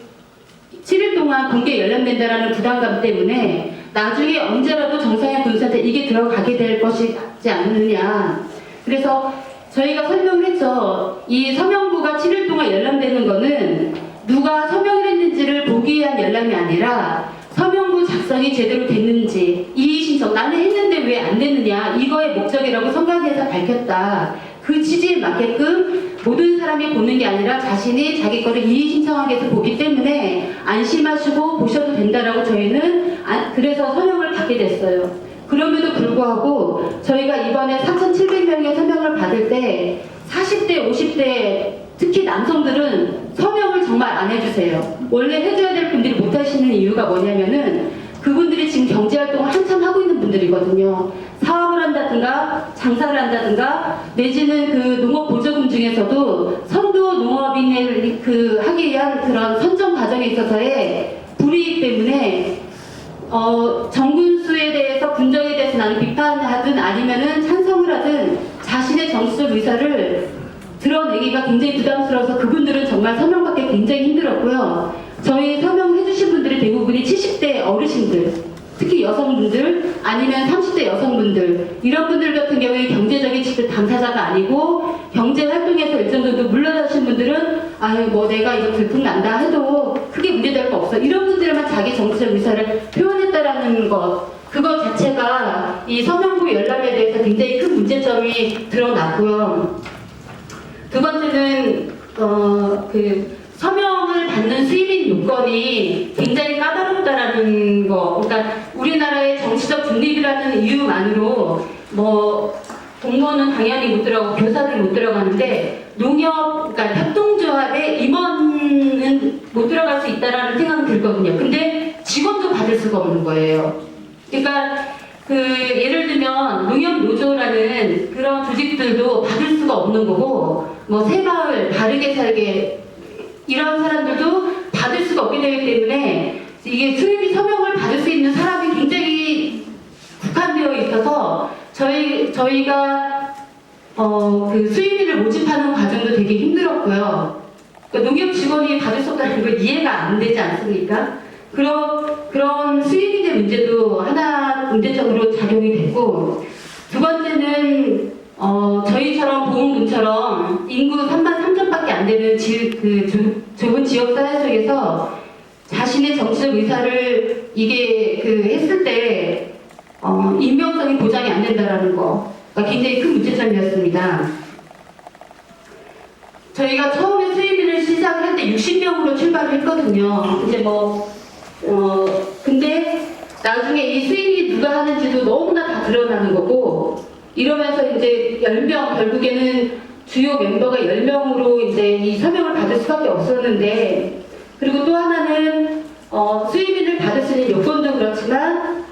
7일 동안 공개 열람된다라는 부담감 때문에 나중에 언제라도 정상현 군수한테 이게 들어가게 될 것이지 않느냐. 그래서 저희가 설명을 했죠. 이 서명부가 7일 동안 열람되는 거는 누가 서명을 했는지를 보기 위한 열람이 아니라 서명부 작성이 제대로 됐는지 이의신청 나는 했는데 왜 안 됐느냐 이거의 목적이라고 성관계에서 밝혔다. 그 취지에 맞게끔 모든 사람이 보는 게 아니라 자신이 자기 거를 이의신청하게 해서 보기 때문에 안심하시고 보셔도 된다라고 저희는 그래서 서명을 받게 됐어요. 그럼에도 불구하고 저희가 이번에 4,700명의 서명을 받을 때 40대, 50대 특히 남성들은 서명을 정말 안 해주세요. 원래 해줘야 될 분들이 못 하시는 이유가 뭐냐면은 그분들이 지금 경제활동을 한참 하고 있는 분들이거든요. 사업을 한다든가 한다든가 장사를 한다든가 내지는 그 농업 보조금 중에서도 선도 농업인을 하기 위한 그런 선정 과정에 있어서의 불이익 때문에 정군수에 대해서 군정에 대해서 나는 비판하든 아니면은 찬성을 하든 자신의 정치적 의사를 드러내기가 굉장히 부담스러워서 그분들은 정말 서명받기 굉장히 힘들었고요. 저희 서명해주신 분들이 대부분이 70대 어르신들, 특히 여성분들 아니면 30대 여성분들 이런 분들 같은 경우에 경제적인 직접 당사자가 아니고 경제 활동에서 일정 정도 물러나신 분들은 아유 뭐 내가 이거 들통난다 해도 크게 문제될 거 없어 이런 분들만 자기 정치적 의사를 표현했다라는 것 그거 자체가 이 서명부 열람에 대해서 굉장히 큰 문제점이 드러났고요. 두 번째는 서명을 받는 수입인 요건이 굉장히 까다롭다라는 거. 그러니까 우리나라의 정치적 중립이라는 이유만으로 뭐 공무원은 당연히 못 들어가고 교사들이 못 들어가는데 농협, 그러니까 협동조합의 임원은 못 들어갈 수 있다라는 생각은 들거든요. 근데 직원도 받을 수가 없는 거예요. 그러니까 예를 들면 농협노조라는 그런 조직들도 받을 수가 없는 거고 뭐 새마을, 바르게 살게 이런 사람들도 받을 수가 없게 되기 때문에 이게 수입이 서명을 받을 수 있는 사람이 굉장히 국한되어 있어서 저희가 그 수입인을 모집하는 과정도 되게 힘들었고요. 그러니까 농협 직원이 받을 수 없다는 건 이해가 안 되지 않습니까? 그런 수입인의 문제도 하나 문제적으로 작용이 됐고 두 번째는 저희처럼 보훈군처럼 인구 3만 3천밖에 안 되는 좁은 지역사회 속에서 자신의 정치적 의사를 이게 했을 때 임명성이 보장이 안 된다라는 거가 굉장히 큰 문제점이었습니다. 저희가 처음에 수입인을 시작을 할 때 60명으로 출발을 했거든요. 이제 근데 나중에 이 수입이 누가 하는지도 너무나 다 드러나는 거고 이러면서 이제 10명 결국에는 주요 멤버가 10명으로 이제 이 서명을 받을 수밖에 없었는데 그리고 또 하나는 수입인을 받을 수 있는 요건도 그렇지만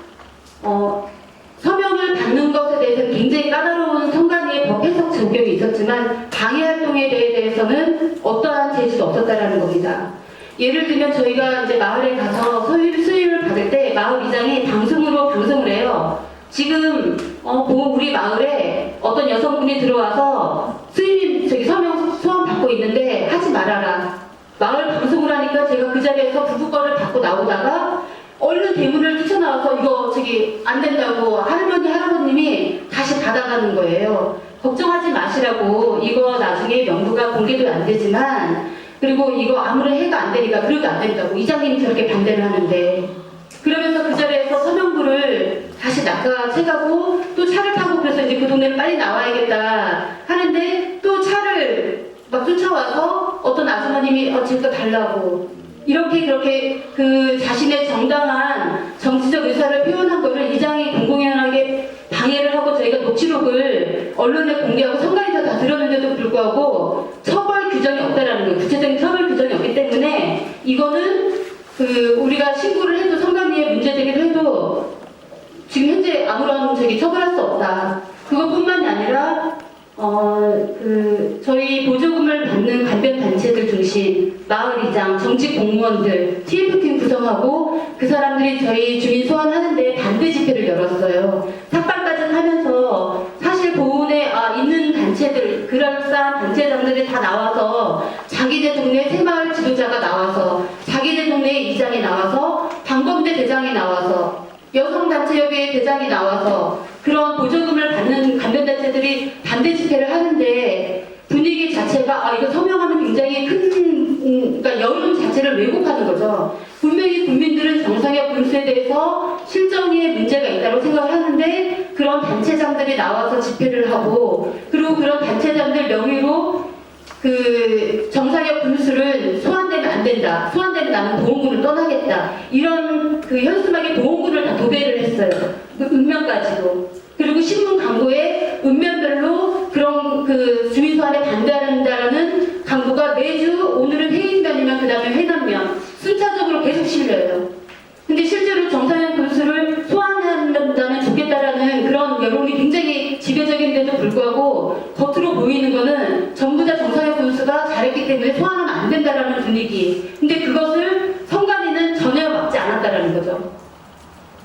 서명을 받는 것에 대해서는 굉장히 까다로운 성관위의 법 해석 적용이 있었지만 방해 활동에 대해서는 어떠한 제지도 없었다라는 겁니다. 예를 들면 저희가 이제 마을에 가서 수입을 받을 때 마을 이장이 방송을 해요. 지금 우리 마을에 어떤 여성분이 들어와서 수입 서명 소원 받고 있는데 하지 말아라. 마을 방송을 하니까 제가 그 자리에서 부부권을 받고 나오다가 얼른 대문을 뛰쳐나와서 이거 안 된다고 할아버님이 다시 받아가는 거예요. 걱정하지 마시라고 이거 나중에 명부가 공개도 안 되지만 그리고 이거 아무런 해가 안 되니까 그래도 안 된다고 이장님이 저렇게 반대를 하는데 그러면서 그 자리에서 서명부를 다시 낚아채가고 또 차를 타고 그래서 이제 그 동네를 빨리 나와야겠다 하는데 또 차를 막 쫓아와서 어떤 아주머님이 제거 달라고 이렇게 그렇게 그 자신의 정당한 정치적 의사를 표현한 거를 이장이 공공연하게 방해를 하고 저희가 녹취록을 언론에 공개하고 선관위에서 다 들었는데도 불구하고 처벌 규정이 없다라는 거예요. 구체적인 처벌 규정이 없기 때문에 이거는 우리가 신고를 해도 선관위에 문제 제기를 해도 지금 현재 아무런 처벌할 수 없다. 그것뿐만이 아니라 저희 보조금을 받는 관변 단체들 중심, 마을이장, 정직 공무원들, TF팀 구성하고 그 사람들이 저희 주민 소환하는데 반대 집회를 열었어요. 삭발까지 하면서 사실 보훈에 있는 단체들, 그럴싸한 단체장들이 다 나와서 자기네 동네 새마을 지도자가 나와서 자기네 동네 이장이 나와서 방범대 대장이 나와서 여성단체협의회 대장이 나와서 그런 보조금을 받는 관변단체들이 반대 집회를 하는데 분위기 자체가 이거 서명하면 굉장히 그러니까 여론 자체를 왜곡하는 거죠. 분명히 국민들은 정상혁 군수에 대해서 실정에 문제가 있다고 생각을 하는데 그런 단체장들이 나와서 집회를 하고 그리고 그런 단체장들 명의로 정상혁 군수를 소환되면 안 된다. 소환되면 나는 보훈군을 떠나겠다. 이런 현수막에 보훈군을 다 도배를 했어요. 읍면까지도. 그리고 신문 광고에 읍면별로 그런 주민 소환에 반대한다라는 광고가 매주 오늘은 해인면이면 그 다음에 회남면 순차적으로 계속 실려요. 근데 실제로 정상혁 군수를 소환한다면 좋겠다라는 그런 여론이 굉장히 하고 겉으로 보이는 거는 전부 다 정상혁 교수가 잘했기 때문에 소환하면 안 된다라는 분위기. 근데 그것을 선관위는 전혀 막지 않았다라는 거죠.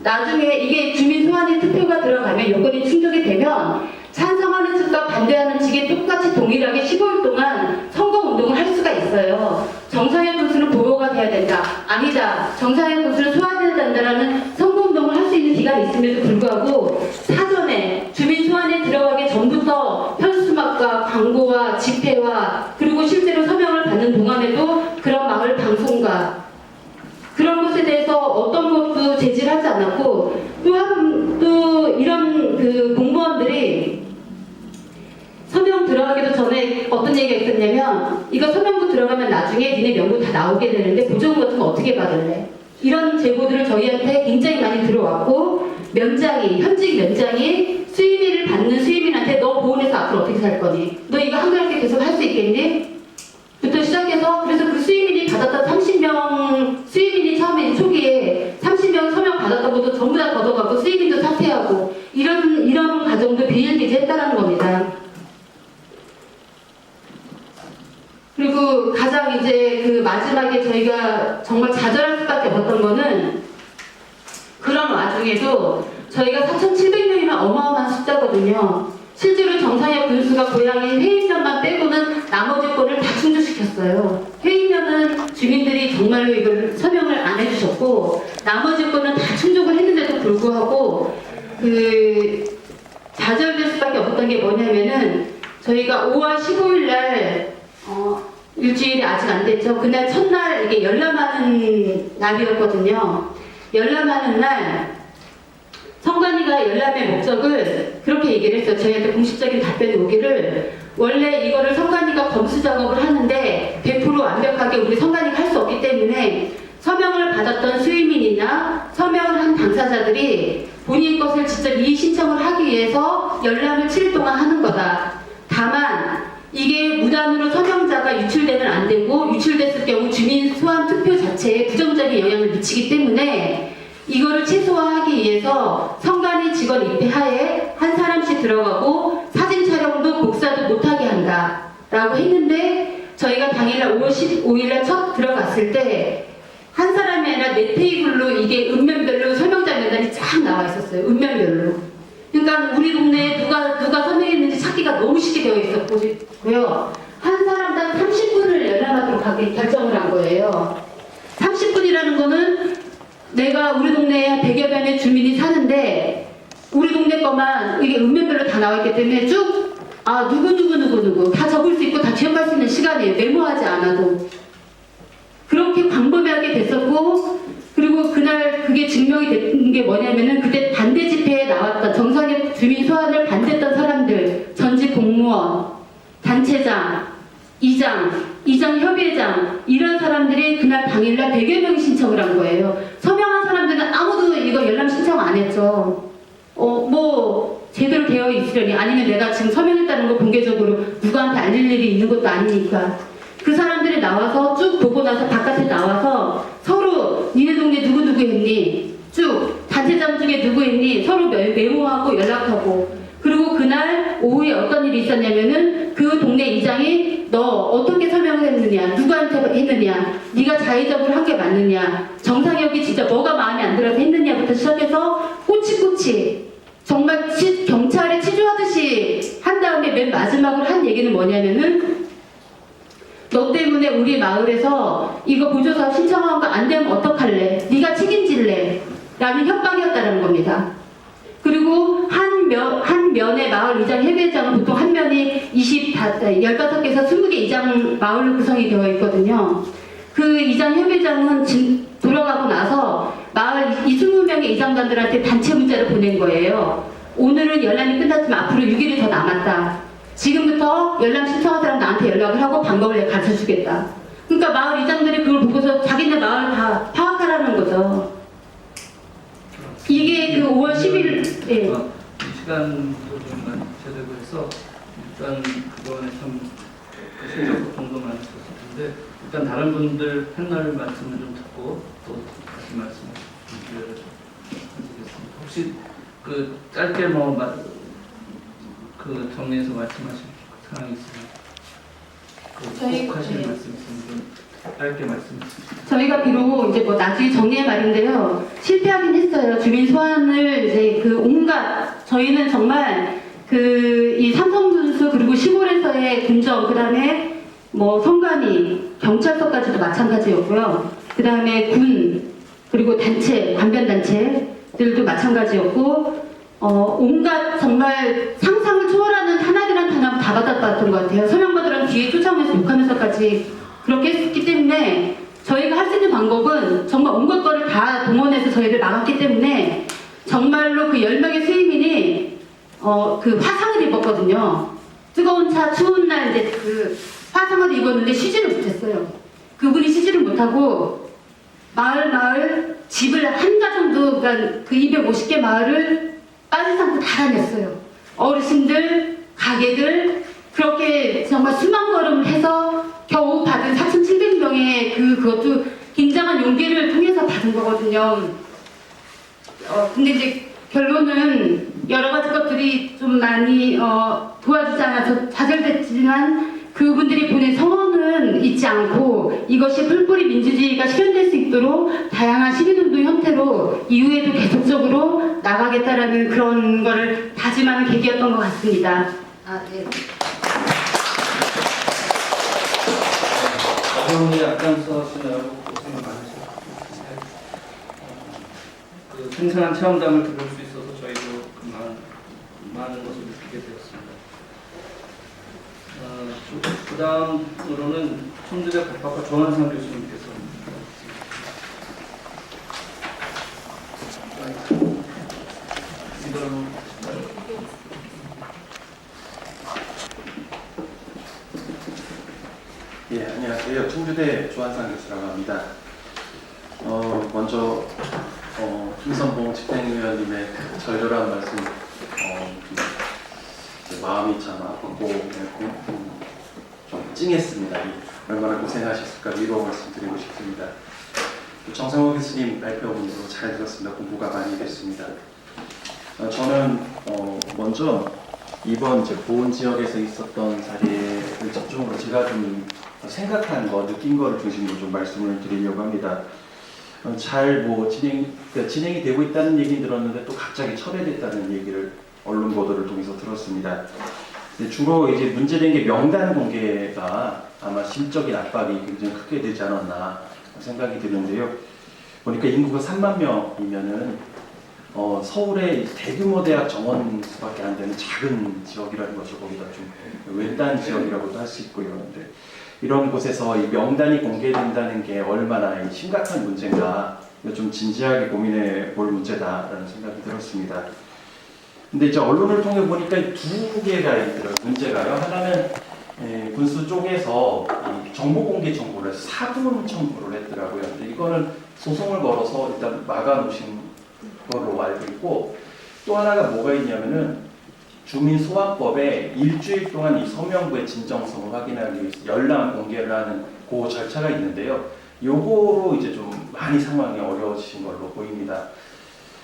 나중에 이게 주민 소환의 투표가 들어가면 여건이 충족이 되면 찬성하는 측과 반대하는 측이 똑같이 동일하게 15일 동안 선거운동을 할 수가 있어요. 정상현 교수는 보호가 돼야 된다. 아니다. 정상현 교수는 소환해야 된다라는 선거운동을 할 수 있는 기간이 있음에도 불구하고 사전에 주민 소환에 들어가기 전부터 현수막과 광고와 집회와 그리고 실제로 서명을 받는 동안에도 그런 마을 방송과 그런 것에 대해서 어떤 것도 제지를 하지 않았고 또 이런 그 공무원들이 서명 들어가기도 전에 어떤 얘기가 있었냐면 이거 서명부 들어가면 나중에 니네 명부 다 나오게 되는데 보조금 같은 거 어떻게 받을래? 이런 제보들을 저희한테 굉장히 많이 들어왔고 현직 면장이 수임비를 받는 수임인한테 너 보훈해서 앞으로 어떻게 살 거니? 너 이거 한가롭게 계속 할 수 있겠니? 부터 시작해서 그래서 그 수임인이 받았던 30명 수임인이 처음에 초기에 30명 서명 받았던 것도 전부 다 걷어가고 수임인도 사퇴하고 이런 과정도 비일비재했다는 겁니다. 그리고 가장 이제 그 마지막에 저희가 정말 좌절할 수밖에 없었던 거는 그런 와중에도 저희가 4,700명이면 어마어마한 숫자거든요. 실제로 정상혁 교수가 고향인 회인면만 빼고는 나머지 건을 다 충족시켰어요. 회인면은 주민들이 정말로 이걸 서명을 안 해주셨고 나머지 건은 다 충족을 했는데도 불구하고 그 좌절될 수밖에 없었던 게 뭐냐면은 저희가 5월 15일 날 일주일이 아직 안 됐죠. 그날 첫날 이게 열람하는 날이었거든요. 열람하는 날 성관위가 열람의 목적을 그렇게 얘기를 했어요. 저희한테 공식적인 답변이 오기를 원래 이거를 성관위가 검수 작업을 하는데 100% 완벽하게 우리 성관위가 할 수 없기 때문에 서명을 받았던 수의민이나 서명을 한 당사자들이 본인 것을 직접 이의 신청을 하기 위해서 열람을 7일 동안 하는 거다. 다만 이게 무단으로 서명자가 유출되면 안 되고 유출됐을 경우 주민 소환 투표 자체에 부정적인 영향을 미치기 때문에 이거를 최소화하기 위해서 성관위 직원 입회하에 한 사람씩 들어가고 사진 촬영도 복사도 못하게 한다 라고 했는데 저희가 당일날 5월 15일날 첫 들어갔을 때 한 사람이 아니라 네 테이블로 이게 읍면별로 서명자 명단이 쫙 나와 있었어요. 읍면별로. 그러니까 우리 동네에 누가 서명했는지 찾기가 너무 쉽게 되어 있었고요. 한 사람당 30분을 열람하도록 하게 결정을 한 거예요. 30분이라는 거는 내가 우리 동네에 100여 명의 주민이 사는데 우리 동네 거만 이게 읍면별로 다 나와 있기 때문에 쭉 누구 다 적을 수 있고 다 기억할 수 있는 시간이에요. 메모하지 않아도. 그렇게 광범위하게 됐었고 그리고 그날 그게 증명이 된 게 뭐냐면은 그때 반대 집회에 나왔던 정상혁 주민 소환을 반대했던 사람들 전직 공무원, 단체장, 이장 협의회장 이런 사람들이 그날 당일날 100여 명이 신청을 한 거예요. 서명한 사람들은 아무도 이거 열람 신청 안 했죠. 뭐 제대로 되어 있으려니 아니면 내가 지금 서명했다는 거 공개적으로 누구한테 알릴 일이 있는 것도 아니니까 그 사람들이 나와서 쭉 보고 나서 바깥에 나와서 서로 니네 동네 누구 했니? 쭉 단체장 중에 누구 했니? 서로 메모하고 연락하고 그리고 그날 오후에 어떤 일이 있었냐면은 그 동네 이장이 너 어떻게 서명했느냐 누구한테 했느냐 네가 자의적으로 한 게 맞느냐 정상혁이 진짜 뭐가 마음에 안 들어서 했느냐부터 시작해서 꼬치꼬치 정말 경찰에 치조하듯이 한 다음에 맨 마지막으로 한 얘기는 뭐냐면은 너 때문에 우리 마을에서 이거 보조사업 신청한 거 안 되면 어떡할래? 네가 책임질래? 라는 협박이었다는 겁니다. 그리고 한 면의 마을 이장 협의회장은 보통 한 면이 15개에서 20개 이장 마을로 구성이 되어 있거든요. 그 이장 협의회장은 돌아가고 나서 마을 20명의 이장단들한테 단체 문자를 보낸 거예요. 오늘은 열람이 끝났지만 앞으로 6일이 더 남았다. 지금부터 열람 신청한 사람 나한테 연락을 하고 방법을 내가 가르쳐주겠다. 그러니까 마을 이장들이 그걸 보고서 자기네 마을 다 파악하라는 거죠. 이게 그 5월 10일 시간도 좀 제대로 해서 일단 그거에 참 신경 걱정도 많이 있었을 텐데 일단 다른 분들 패널 말씀을 좀 듣고 또 다시 말씀을 드리겠습니다. 혹시 그 짧게 그 정리해서 말씀하실 사항이 있으면 꼭 하실 네. 말씀 있으면 좀 짧게 말씀해 주세요. 저희가 비록 이제 뭐 나중에 정리의 말인데요. 실패하긴 했어요. 주민 소환을 이제 그 온갖 저희는 정말 그 이 삼성분수 그리고 시골에서의 군정 그다음에 뭐 성관이 경찰서까지도 마찬가지였고요. 그다음에 군 그리고 단체 관변 단체들도 마찬가지였고 온갖 정말 상상을 초월하는 탄압이란 탄압 다 받았던 것 같아요. 서명받으라는 뒤에 쫓아오면서 욕하면서까지 그렇게 했기 때문에 저희가 할 수 있는 방법은 정말 온갖 거를 다 동원해서 저희를 막았기 때문에 정말로 그 10명의 수의민이 그 화상을 입었거든요. 뜨거운 차 추운 날 이제 그 화상을 입었는데 쉬지를 못했어요. 그분이 쉬지를 못하고 마을 집을 한 가정도 그러니까 그 250개 마을을 빠지지 않고 다 다녔어요. 어르신들, 가게들 그렇게 정말 수만 걸음을 해서 겨우 받은 4,700명의 그것도 굉장한 용기를 통해서 받은 거거든요. 근데 이제 결론은 여러 가지 것들이 좀 많이 도와주지 않아서 좌절됐지만 그분들이 보낸 성원은 잊지 않고 이것이 풀뿌리 민주주의가 실현될 수 있도록 다양한 시민운동 형태로 이후에도 계속적으로 나가겠다라는 그런 거를 다짐하는 계기였던 것 같습니다. 네. 어려움이 앞장서시느라고 고생 많으셨고 그 생생한 체험담을 들을 수 있어서 저희도 많은 것을 느끼게 되었습니다. 그 다음으로는 청주대 법학과 조한상 교수님께서 예, 안녕하세요. 청주대 조한상 교수라고 합니다. 먼저 김선봉 집행위원님의 절절한 말씀 마음이 참 아프고 좀 찡했습니다. 얼마나 고생하셨을까 위로 말씀드리고 싶습니다. 정상호 교수님 발표문으로 잘 들었습니다. 공부가 많이 됐습니다. 저는 먼저 이번 이제 보은 지역에서 있었던 사례를 집중으로 제가 좀 생각한 거, 느낀 거를 중심으로 좀 말씀을 드리려고 합니다. 잘 진행이 되고 있다는 얘기 들었는데 또 갑자기 철회됐다는 얘기를 언론 보도를 통해서 들었습니다. 주로 이제 문제된 게 명단 공개가 아마 심적인 압박이 굉장히 크게 되지 않았나 생각이 드는데요. 보니까 인구가 3만 명이면은 서울의 대규모 대학 정원 수밖에 안 되는 작은 지역이라는 거죠. 거기다 좀 외딴 지역이라고도 할 수 있고요. 근데 이런 곳에서 이 명단이 공개된다는 게 얼마나 심각한 문제인가 좀 진지하게 고민해 볼 문제다라는 생각이 들었습니다. 근데 이제 언론을 통해 보니까 두 개가 있더라고요. 문제가요. 하나는 군수 쪽에서 이 정보 공개 청구를 사분 청구를 했더라고요. 근데 이거는 소송을 걸어서 일단 막아놓으신 걸로 알고 있고, 또 하나가 뭐가 있냐면은 주민소환법에 일주일 동안 이 서명부의 진정성을 확인하기 위해서 열람 공개를 하는 그 절차가 있는데요. 요거로 이제 좀 많이 상황이 어려워지신 걸로 보입니다.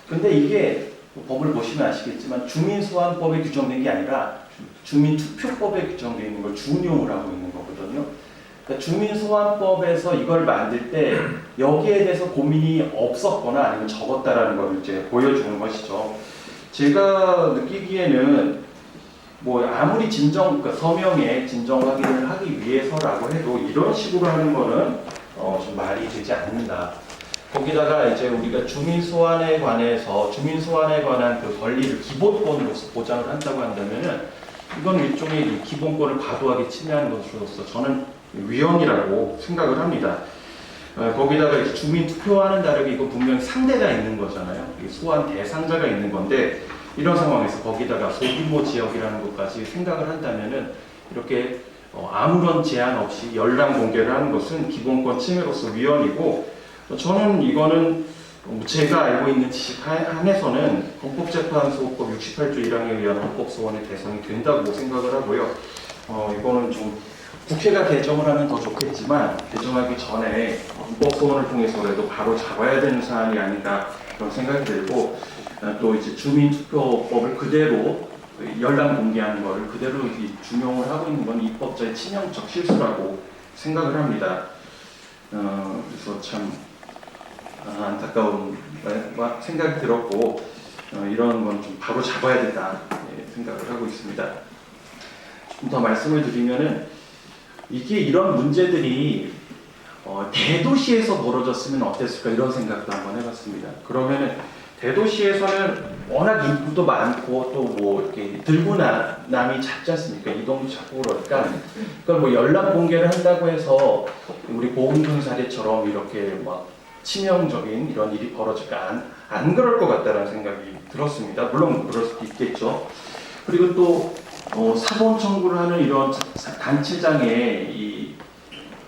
근데 이게 법을 보시면 아시겠지만 주민소환법에 규정된 게 아니라 주민투표법에 규정되어 있는 걸 준용을 하고 있는 거거든요. 그러니까 주민소환법에서 이걸 만들 때 여기에 대해서 고민이 없었거나 아니면 적었다라는 걸 이제 보여주는 것이죠. 제가 느끼기에는 뭐 아무리 그러니까 서명에 진정 확인을 하기 위해서라고 해도 이런 식으로 하는 거는 좀 말이 되지 않는다. 거기다가 이제 우리가 주민 소환에 관한 그 권리를 기본권으로서 보장을 한다고 한다면은 이건 일종의 기본권을 과도하게 침해하는 것으로서 저는 위헌이라고 생각을 합니다. 거기다가 이제 주민 투표와는 다르게 이거 분명히 상대가 있는 거잖아요. 소환 대상자가 있는 건데 이런 상황에서 거기다가 소규모 지역이라는 것까지 생각을 한다면은 이렇게 아무런 제한 없이 열람 공개를 하는 것은 기본권 침해로서 위헌이고, 저는 이거는 제가 알고 있는 지식 한에서는 헌법재판소법 68조 1항에 의한 헌법소원의 대상이 된다고 생각을 하고요. 이거는 좀 국회가 개정을 하면 더 좋겠지만 개정하기 전에 헌법소원을 통해서라도 바로 잡아야 되는 사안이 아닌가 그런 생각이 들고, 또 이제 주민투표법을 그대로 연락 공개하는 것을 그대로 준용을 하고 있는 건 입법자의 치명적 실수라고 생각을 합니다. 그래서 참 안타까운 생각이 들었고 이런 건 좀 바로 잡아야 된다 생각을 하고 있습니다. 조금 더 말씀을 드리면은 이게 이런 문제들이 대도시에서 벌어졌으면 어땠을까 이런 생각도 한번 해봤습니다. 그러면은 대도시에서는 워낙 인구도 많고 또 뭐 이렇게 들고남이 작지 않습니까? 이동도 작고 그러니까 그걸 뭐 연락 공개를 한다고 해서 우리 보험금 사례처럼 이렇게 막 치명적인 이런 일이 벌어질까 안 그럴 것 같다라는 생각이 들었습니다. 물론 그럴 수도 있겠죠. 그리고 또 사본 청구를 하는 이런 단체장의 이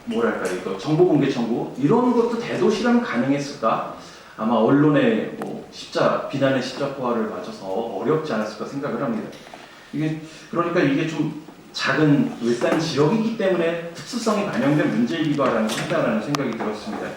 뭐랄까 이거 정보 공개 청구 이런 것도 대도시라면 가능했을까? 아마 언론의 비난의 십자포화를 맞아서 어렵지 않았을까 생각을 합니다. 그러니까 이게 좀 작은 외딴 지역이기 때문에 특수성이 반영된 문제이기도 하다는 생각이 들었습니다.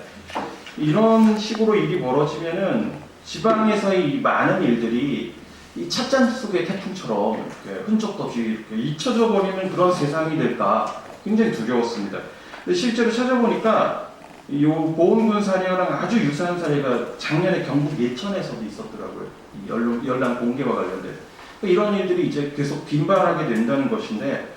이런 식으로 일이 벌어지면은 지방에서의 이 많은 일들이 이 찻잔 속의 태풍처럼 흔적도 없이 이렇게 잊혀져 버리는 그런 세상이 될까 굉장히 두려웠습니다. 근데 실제로 찾아보니까 이 보험금 사례랑 아주 유사한 사례가 작년에 경북 예천에서도 있었더라고요. 이 연락 공개와 관련된 이런 일들이 이제 계속 빈발하게 된다는 것인데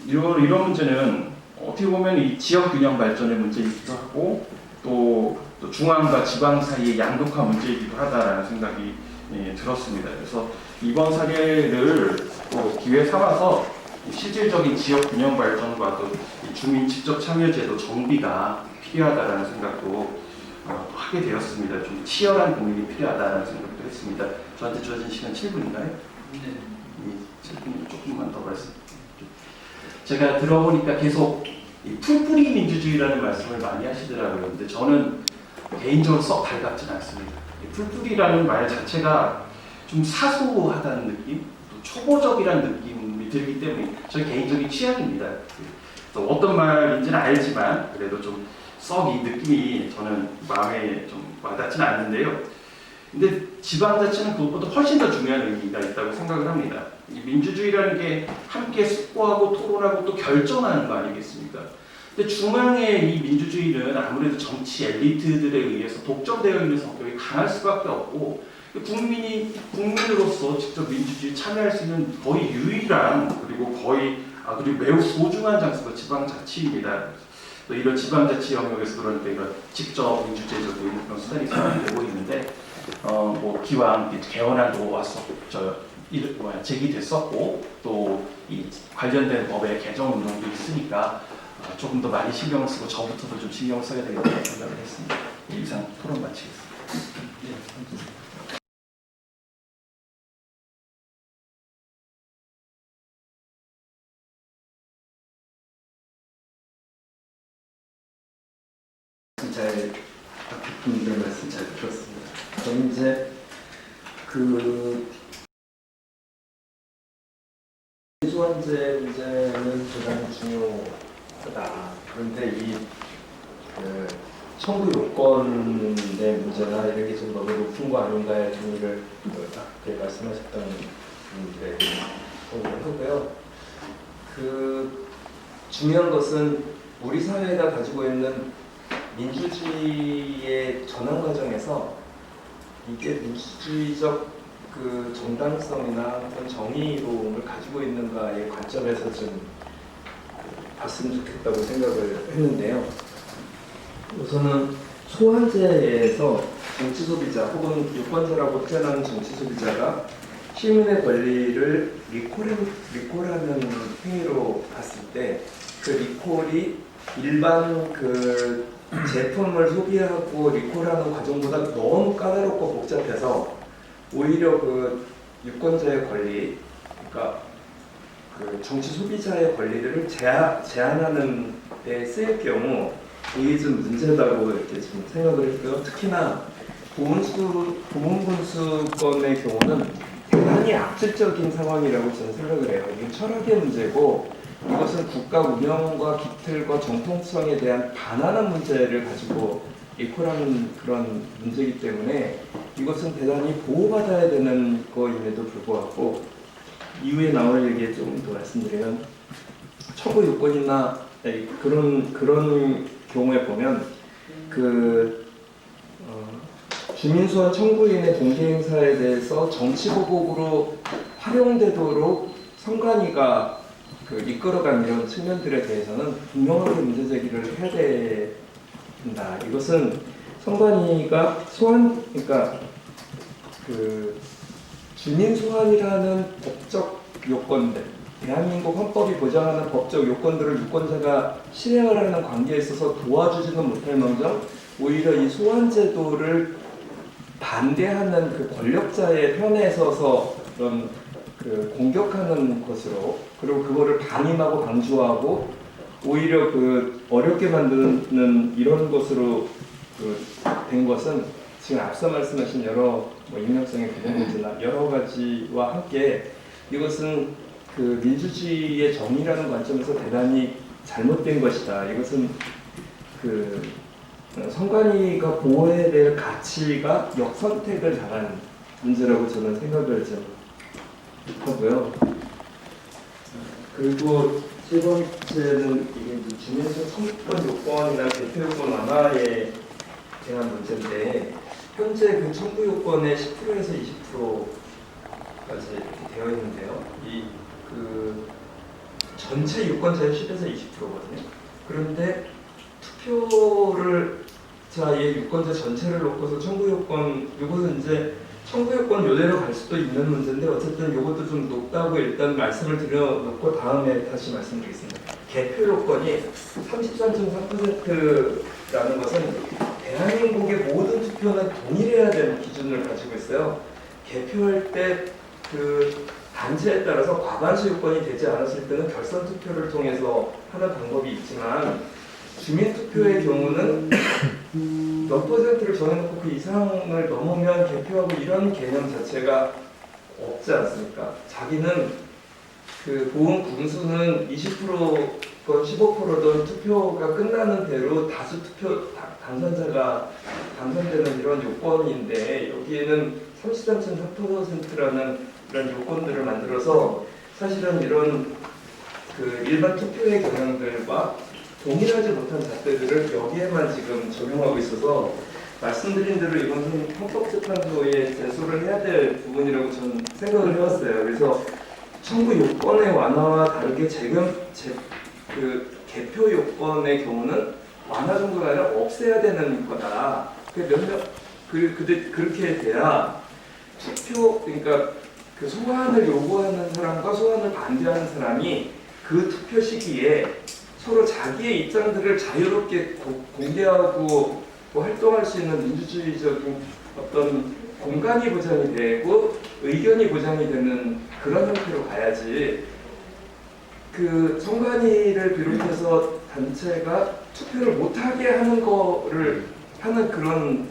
이런 문제는 어떻게 보면 이 지역 균형 발전의 문제이기도 하고 또 중앙과 지방 사이의 양극화 문제이기도 하다라는 생각이 들었습니다. 그래서 이번 사례를 또 기회 삼아서 실질적인 지역 균형 발전과 또 주민 직접 참여제도 정비가 필요하다라는 생각도 하게 되었습니다. 좀 치열한 고민이 필요하다라는 생각도 했습니다. 저한테 주어진 시간 7분인가요? 네. 7분 조금만 더 말씀. 제가 들어보니까 계속 풀뿌리 민주주의라는 말씀을 많이 하시더라고요. 근데 저는 개인적으로 썩 달갑진 않습니다. 풀뿌리라는 말 자체가 좀 사소하다는 느낌, 또 초보적이라는 느낌이 들기 때문에 저희 개인적인 취향입니다. 또 어떤 말인지는 알지만 그래도 좀 썩 이 느낌이 저는 마음에 좀 와닿지는 않는데요. 근데 지방자치는 그것보다 훨씬 더 중요한 의미가 있다고 생각을 합니다. 이 민주주의라는 게 함께 숙고하고 토론하고 또 결정하는 거 아니겠습니까? 근데 중앙의 이 민주주의는 아무래도 정치 엘리트들에 의해서 독점되어 있는 성격이 강할 수밖에 없고 국민으로서 직접 민주주의에 참여할 수 있는 거의 유일한 그리고 매우 소중한 장소가 지방자치입니다. 또 이런 지방자치 영역에서 그러니까 이런 직접 민주제도도 그런 수단이 되고 있는데 기왕 개헌안도 제기됐었고 또 이 관련된 법의 개정 운동도 있으니까 조금 더 많이 신경을 쓰고 저부터도 좀 신경을 써야 되겠다는 생각을 했습니다. 이상 토론 마치겠습니다. 분들 말씀 잘 들었습니다. 저는 이제 소환제 문제는 대단히 중요하다. 그런데 이 청구 요건의 문제나 이런 게 좀 너무 높은 거 아닌가의 정의를 그렇게 말씀하셨다는 분들에 동의를 하고요. 중요한 것은 우리 사회가 가지고 있는 민주주의의 전환 과정에서 이게 민주주의적 정당성이나 어떤 정의로움을 가지고 있는가의 관점에서 좀 봤으면 좋겠다고 생각을 했는데요. 우선은 소환제에서 정치소비자 혹은 유권자라고 표현하는 정치소비자가 시민의 권리를 리콜하는 행위로 봤을 때 그 리콜이 일반 제품을 소비하고 리콜하는 과정보다 너무 까다롭고 복잡해서 오히려 유권자의 권리, 그러니까 정치 소비자의 권리를 제한하는 데 쓰일 경우 이게 좀 문제다고 이렇게 좀 생각을 했고요. 특히나 보험분수권의 경우는 대단히 악질적인 상황이라고 저는 생각을 해요. 이게 철학의 문제고 이것은 국가 운영과 기틀과 정통성에 대한 반하는 문제를 가지고 리콜하는 그런 문제이기 때문에 이것은 대단히 보호받아야 되는 거임에도 불구하고 이후에 나올 얘기에 조금 더 말씀드리면 청구 요건이나 그런 경우에 보면 주민소환 청구인의 공개 행사에 대해서 정치 보복으로 활용되도록 선관위가 이끌어간 이런 측면들에 대해서는 분명하게 문제 제기를 해야 된다. 이것은 선관위가 그러니까 주민 소환이라는 법적 요건들, 대한민국 헌법이 보장하는 법적 요건들을 유권자가 실행을 하는 관계에 있어서 도와주지는 못할망정 오히려 이 소환 제도를 반대하는 그 권력자의 편에 서서 그런 공격하는 것으로, 그리고 그거를 방임하고 방조하고 오히려 어렵게 만드는 이런 것으로 된 것은 지금 앞서 말씀하신 여러 익명성의 부분 문제나 여러 가지와 함께 이것은 민주주의의 정의라는 관점에서 대단히 잘못된 것이다. 이것은 선관위가 보호해야 될 가치가 역선택을 당한 문제라고 저는 생각을 좀 하고요. 그리고 세 번째는 이게 주민소 청구권 요건이나 대표 요건 완화에 대한 문제인데, 현재 청구 요건의 10%에서 20%까지 되어 있는데요. 전체 유권자의 10에서 20%거든요. 그런데 투표자의 유권자 전체를 놓고서 청구 요건, 이것은 이제 청구 요건 요대로 갈 수도 있는 문제인데 어쨌든 이것도 좀 높다고 일단 말씀을 드려놓고 다음에 다시 말씀드리겠습니다. 개표 요건이 33.3%라는 것은 대한민국의 모든 투표는 동일해야 되는 기준을 가지고 있어요. 개표할 때 단체에 따라서 과반수 요건이 되지 않았을 때는 결선 투표를 통해서 하는 방법이 있지만, 주민투표의 경우는 몇 퍼센트를 정해놓고 그 이상을 넘으면 개표하고 이런 개념 자체가 없지 않습니까? 자기는 보험 군수는 20%건 15%든 투표가 끝나는 대로 다수 투표 당선자가 당선되는 이런 요건인데, 여기에는 33.3%라는 이런 요건들을 만들어서 사실은 이런 일반 투표의 경향들과 동일하지 못한 잣대들을 여기에만 지금 적용하고 있어서, 말씀드린 대로 이건 헌법재판소에 제소를 해야 될 부분이라고 저는 생각을 해왔어요. 그래서 청구 요건의 완화와 다르게 개표 요건의 경우는 완화 정도가 아니라 없애야 되는 거다. 그렇게 돼야 그러니까 소환을 요구하는 사람과 소환을 반대하는 사람이 그 투표 시기에 서로 자기의 입장들을 자유롭게 공개하고 활동할 수 있는 민주주의적인 어떤 공간이 보장이 되고 의견이 보장이 되는 그런 형태로 가야지, 선관위를 비롯해서 단체가 투표를 못하게 하는 그런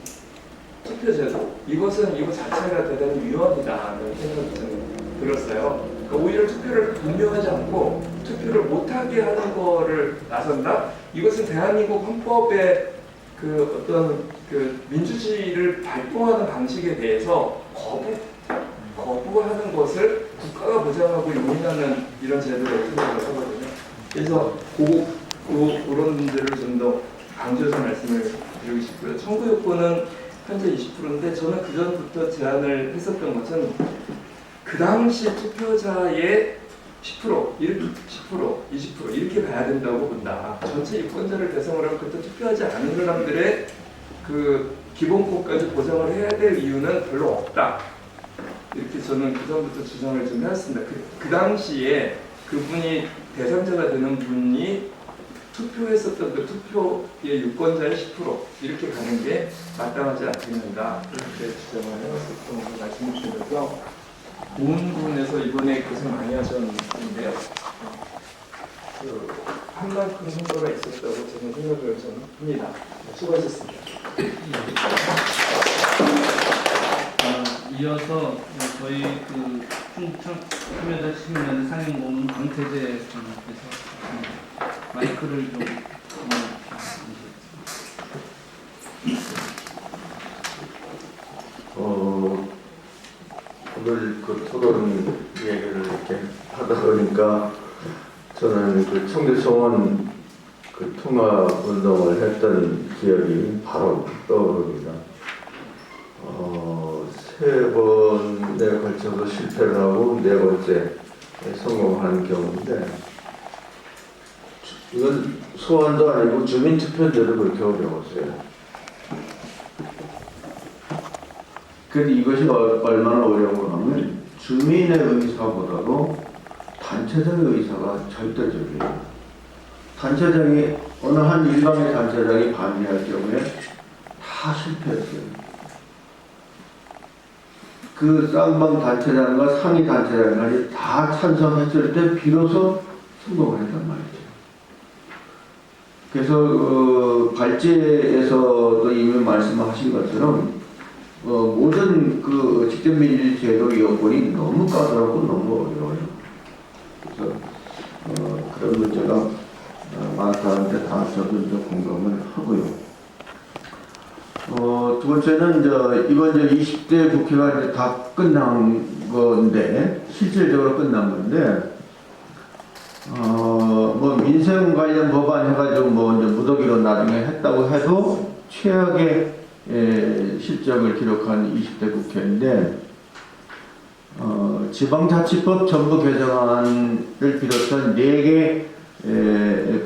투표제도, 이거 자체가 대단히 위험이다라는 생각이 저는 들었어요. 그러니까 오히려 투표를 분명하지 않고 투표를 못하게 하는 거를 나선다? 이것은 대한민국 헌법의 어떤 민주주의를 발동하는 방식에 대해서 거부하는 것을 국가가 보장하고 용인하는 이런 제도라고 생각을 하거든요. 그래서 그런 문제를 좀 더 강조해서 말씀을 드리고 싶고요. 청구 요건은 현재 20%인데 저는 그 전부터 제안을 했었던 것은 그 당시 투표자의 10%, 20% 이렇게 봐야 된다고 본다. 전체 유권자를 대상으로 하면 그때 투표하지 않은 사람들의 기본권까지 보장을 해야 될 이유는 별로 없다. 이렇게 저는 그 전부터 주장을 좀 해왔습니다. 그 당시에 그분이 대상자가 되는 분이 투표했었던 그 투표의 유권자의 10% 이렇게 가는 게 마땅하지 않겠는가, 이렇게 주장을 해왔었던 걸 말씀을 드려서 보훈군에서 이번에 고생 많이 하셨는데요. 한 만큼 성과가 있었다고 저는 생각을 좀 합니다. 수고하셨습니다. 이어서 저희 충청 참여자 시민연대 상임고문 강태재 선생님께서 마이크를 좀 오늘 토론 얘기를 이렇게 하다 보니까 저는 그 청주성원 그 통합 운동을 했던 기억이 바로 떠오릅니다. 세 번에 걸쳐서 실패를 하고 네 번째 성공한 경우인데, 이건 소원도 아니고 주민투표제로 그렇게 어려웠어요. 근데 이것이 얼마나 어려운가 하면 주민의 의사보다도 단체장의 의사가 절대적이에요. 단체장이 어느 한 일방의 단체장이 반대할 경우에 다 실패했어요. 그 쌍방 단체장과 상위 단체장까지 다 찬성했을 때 비로소 성공을 했단 말이죠. 그래서 발제에서도 이미 말씀하신 것처럼 모든 그 직접민주 제도 여건이 너무 까다롭고 너무 어려워요. 그래서 그런 문제가 많다는데 다 저도 공감을 하고요. 두 번째는 이번 20대 국회가 이제 다 끝난 건데, 실질적으로 끝난 건데, 뭐 민생 관련 법안 해가지고 뭐 이제 무더기로 나중에 했다고 해도 최악의 실적을 기록한 20대 국회인데, 지방자치법 전부 개정안을 비롯한 4개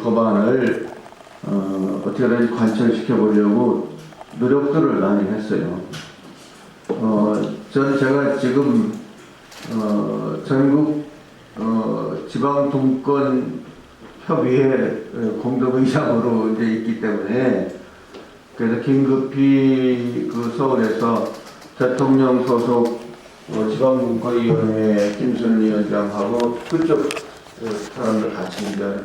법안을 어떻게든 관철시켜 보려고 노력들을 많이 했어요. 저는 제가 지금 전국 지방분권 협의회 공동의장으로 이제 있기 때문에, 그래서 긴급히 그 서울에서 대통령 소속 지방분권위원회 김순 위원장하고 그쪽 사람들 같이 이제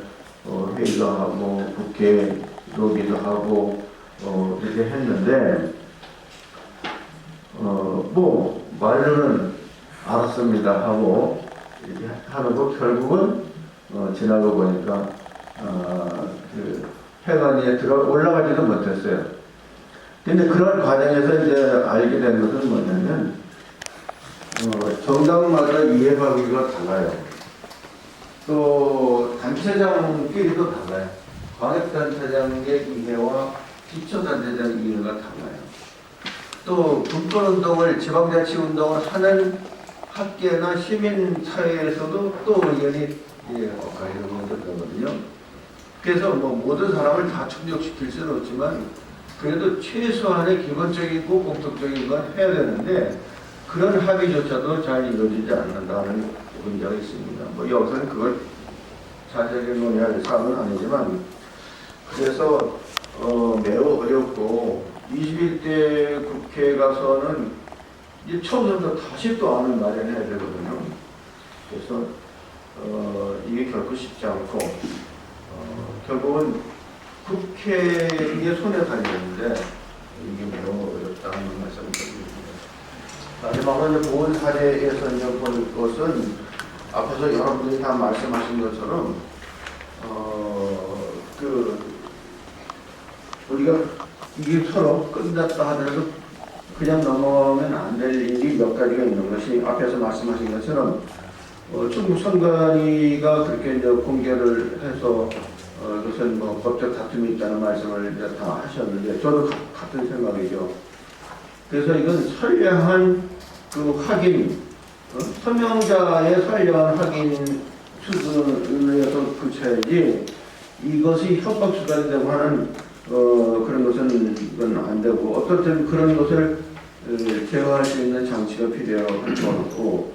회의도 하고 국회 로비도 하고 이렇게 했는데, 뭐 말로는 알았습니다 하고 이렇게 하는 거 결국은 지나고 보니까 그 회관위에 올라가지도 못했어요. 근데 그런 과정에서 이제 알게 된 것은 뭐냐면, 정당마다 이해하기가 달라요. 또 단체장끼리도 달라요. 광역단체장의 이해와 기초단체장 이해가 달라요. 또 분권운동을, 지방자치운동을 하는 학계나 시민사회에서도 또 의견이 엇갈리거든요. 그래서 뭐 모든 사람을 다 충족시킬 수는 없지만 그래도 최소한의 기본적이고 공통적인 건 해야 되는데, 그런 합의조차도 잘 이루어지지 않는다는 문제가 있습니다. 뭐 여기서는 그걸 자세하게 논의할 사항은 아니지만, 그래서 매우 어렵고 21대 국회에 가서는 이제 처음부터 다시 또 안을 마련해야 되거든요. 그래서 이게 결코 쉽지 않고 결국은 국회의 손에 달렸는데 이게 매우 어렵다는 말씀을 드립니다. 마지막으로 이제 보훈 사례에서 이제 볼 것은 앞에서 여러분들이 다 말씀하신 것처럼 우리가 이게 서로 끝났다 하더라도 그냥 넘어가면 안 될 일이 몇 가지가 있는 것이, 앞에서 말씀하신 것처럼 충북 선관위가 그렇게 이제 공개를 해서 무슨 뭐 법적 다툼이 있다는 말씀을 이제 다 하셨는데, 저도 같은 생각이죠. 그래서 이건 선량한 그 확인, 서명자의 선량한 확인 수준에서 그쳐야지, 이것이 협박수단이 되고 하는 그런 것은 이건 안 되고, 어떨 때는 그런 것을 제어할 수 있는 장치가 필요할 것 같고,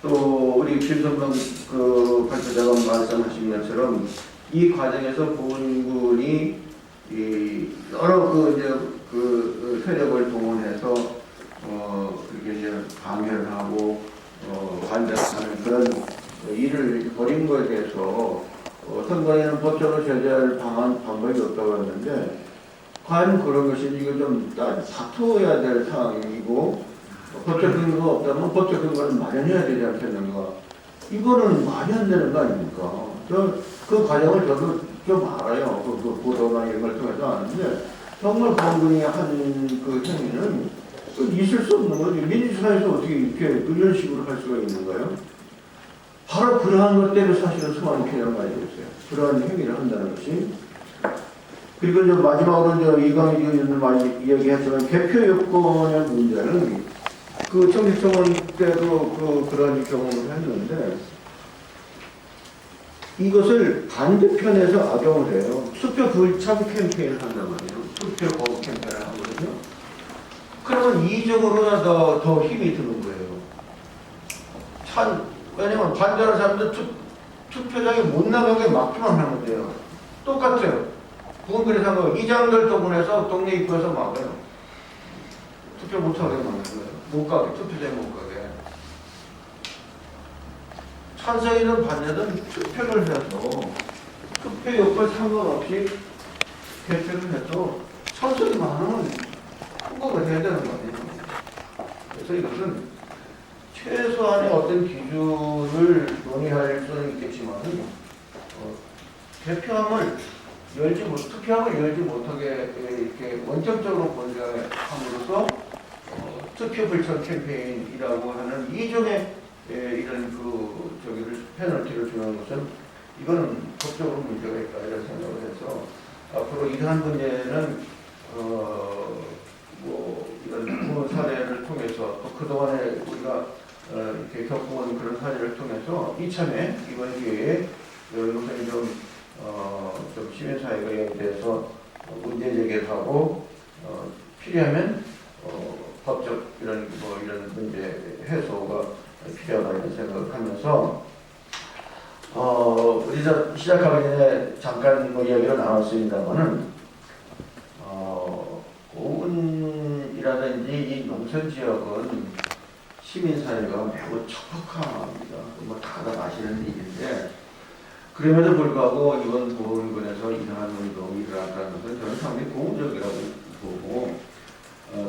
또 우리 김선방 그 발표자가 말씀하신 것처럼 이 과정에서 보훈군이 여러 그 세력을 동원해서 그렇게 이제 방해를 하고 반대하는 그런 일을 벌인 것에 대해서 선관위는 법적으로 제재할 방법이 없다고 했는데, 과연 그런 것이 이거 좀 다투어야 될 상황이고, 법적 근거가 없다면 법적 근거를 마련해야 되지 않겠는가. 이거는 말이 안 되는 거 아닙니까? 그 과정을 저도 좀 알아요. 그 보도나 이런 걸 통해서 아는데, 정말 보훈군이 한 그 행위는 있을 수 없는 거지. 민주사회에서 어떻게 이렇게 이런 식으로 할 수가 있는가요? 바로 그러한 것들을 사실은 소환 필요가 많이 있어요. 그러한 행위를 한다는 것이. 그리고 이제 마지막으로 이제 이강희 의원도 많이 이야기했지만 개표 요건의 문제는 그 정치청원 때도 그런 경험을 했는데 이것을 반대편에서 악용을 해요. 투표 불참 캠페인을 한단 말이에요. 투표 거부 캠페인을 하거든요. 그러면 이쪽으로 더 힘이 드는 거예요. 왜냐면 반대하는 사람들 투표장에 못 나가게 막기만 하면 돼요. 똑같아요. 부분별이 상관 이장들 보내서 동네 입구에서 막아요. 투표 못하게 막는 거예요. 못 가게, 투표장에 못 가게. 찬성이든 반대든 투표를 해도 투표 요건 상관없이 개표를 해도 찬성이 많으면 통과가 해야 되는 거 아니에요. 그래서 이것은 최소한의 어떤 기준을 논의할 수는 있겠지만 투표함을 열지 못하게 이렇게 원점적으로 권장함으로써 투표 불참 캠페인이라고 하는 이종의 이런 페널티를 주는 것은 이거는 법적으로 문제가 있다 이런 생각을 해서 앞으로 이러한 문제는 이런 사례를 통해서 또 그동안에 우리가 이렇게 겪어온 그런 사례를 통해서 이참에 이번 기회에 이것을 좀 시민사회에 대해서 문제 제기를 하고 필요하면 법적 이런 문제 해소가 필요하다 이런 생각을 하면서 우리가 시작하기 전에 잠깐 이야기를 나눴습니다만은 고운이라든지 이 농촌 지역은 시민사회가 매우 척박합니다. 다들 아시는 일인데 그럼에도 불구하고 이번 보훈군에서 이러한 운동이 일어났다는 것은 저는 상당히 고무적이라고 보고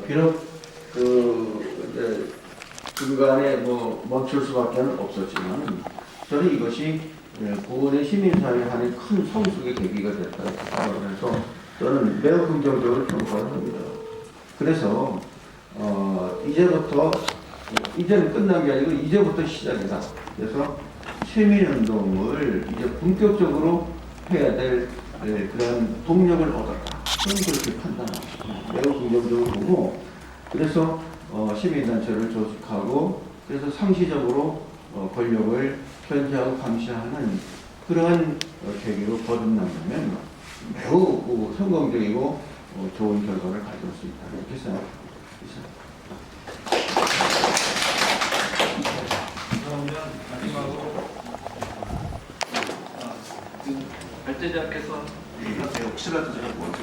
비록 이제 중간에 멈출 수밖에 없었지만 저는 이것이 보훈의 시민사회 하나의 큰 성숙의 계기가 됐다 생각을 해서 저는 매우 긍정적으로 평가를 합니다. 그래서 이제는 끝난 게 아니고 이제부터 시작이다. 그래서 시민운동을 이제 본격적으로 해야 될 그런 동력을 얻었다. 저는 그렇게 판단합니다. 매우 긍정적으로 보고 그래서 시민단체를 조직하고 그래서 상시적으로 권력을 견제하고 감시하는 그러한 계기로 거듭난다면 매우 성공적이고 좋은 결과를 가져올 수 있다. 이렇게 생각합니다. 그러면 마지막으로 발제자께서 혹시라도 제가 먼저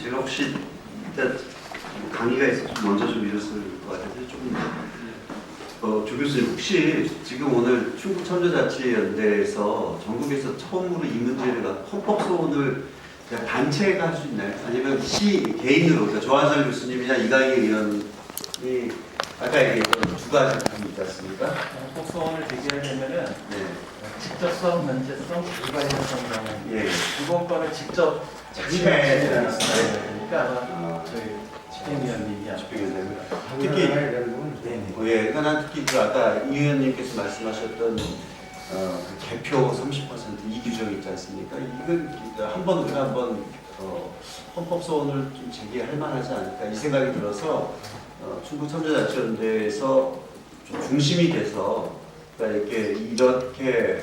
제가 혹시 일단 강의가 있어서 먼저 좀 이랬을 것 같아서 조 교수님 혹시 지금 오늘 충북 천주자치연대에서 전국에서 처음으로 이 문제를 헌법 소원을 그냥 단체가 할 수 있나요? 아니면 개인으로 그러니까 조한선 교수님이나 이강희 의원이 아까 얘기했던 두 가지 답이 있지 않습니까? 헌법 소원을 제기하려면은 직접성, 면제성, 불가연성이라는 두 건을 직접 자체에 그러니까 저희 집행위원님이 특히 하나 특히 아까 이 의원님께서 말씀하셨던 개표 30% 이 규정이 있지 않습니까? 이건 우리가 한번 헌법 소원을 좀 제기할 만하지 않을까 이 생각이 들어서 충북 천주자치연대에서 좀 중심이 돼서 그러니까 이렇게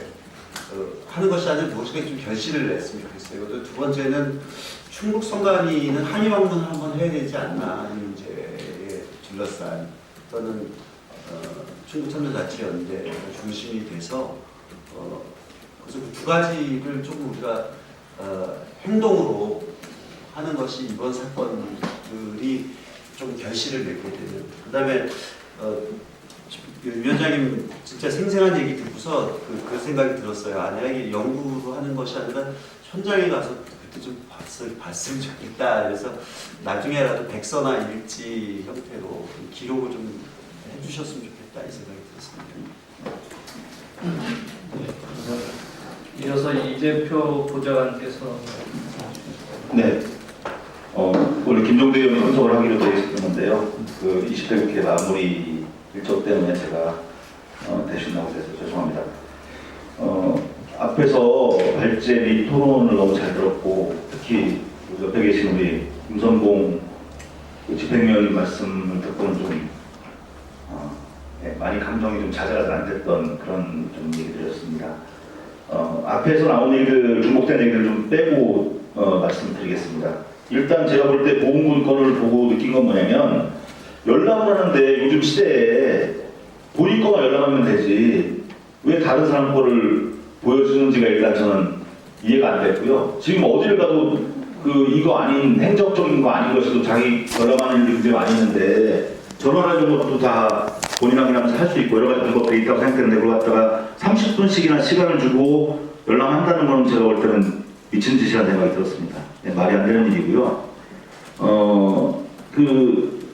하는 것이 아니라 무엇인가 좀 결실을 냈으면 좋겠어요. 그리고 두 번째는 충북 선관위는 한의 방문을 한번 해야 되지 않나 이 문제에 둘러싼 또는 충북 천주자치연대 중심이 돼서 그래서 그 두 가지를 조금 우리가 행동으로 하는 것이 이번 사건들이 좀 결실을 맺게 되는. 그다음에 위원장님 진짜 생생한 얘기 듣고서 그 생각이 들었어요. 만약에 연구로 하는 것이 아니라 현장에 가서 그때 좀 봤으면 좋겠다. 그래서 나중에라도 백서나 일지 형태로 기록을 좀 해주셨으면 좋겠다 이 생각이 들었습니다. 이어서 이재표 보좌관께서 네. 오늘 김종대 의원이 참석을 하기로 되어 있었는데요. 그 20대 국회 마무리 일정 때문에 제가 대신 나오게 돼서 죄송합니다. 앞에서 발제 및 토론을 너무 잘 들었고, 특히 옆에 계신 우리 임선봉 집행위원님 말씀을 듣고는 좀 많이 감정이 좀 자제가 안 됐던 그런 좀 얘기들이었습니다. 앞에서 나온 얘기들, 중복된 얘기를 좀 빼고 말씀드리겠습니다. 일단 제가 볼 때 보훈군 거를 보고 느낀 건 뭐냐면, 열람을 하는데 요즘 시대에 본인 거만 열람하면 되지 왜 다른 사람 거를 보여주는지가 일단 저는 이해가 안 됐고요. 지금 어디를 가도 이거 아닌 행정적인 거 아닌 것이도 자기 열람하는 일이 굉장히 많이 있는데 전화라는 것도 다 본인 확인하면서 할 수 있고 여러 가지 방법들이 있다고 생각했는데 그걸 갖다가 30분씩이나 시간을 주고 열람한다는 건 제가 볼 때는 미친 짓이라는 생각이 들었습니다. 네, 말이 안 되는 일이고요.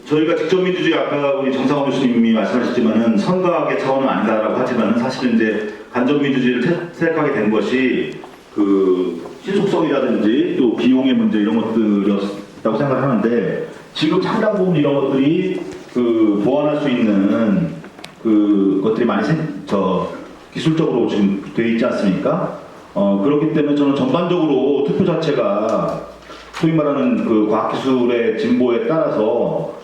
저희가 직접민주주의 아까 우리 정상화 교수님이 말씀하셨지만은 선거학의 차원은 아니다라고 하지만은 사실은 이제 간접민주주의를 택하게 된 것이 신속성이라든지 또 비용의 문제 이런 것들이었다고 생각하는데 지금 상당 부분 이런 것들이 보완할 수 있는 것들이 많이 기술적으로 지금 되어 있지 않습니까? 그렇기 때문에 저는 전반적으로 투표 자체가 소위 말하는 과학기술의 진보에 따라서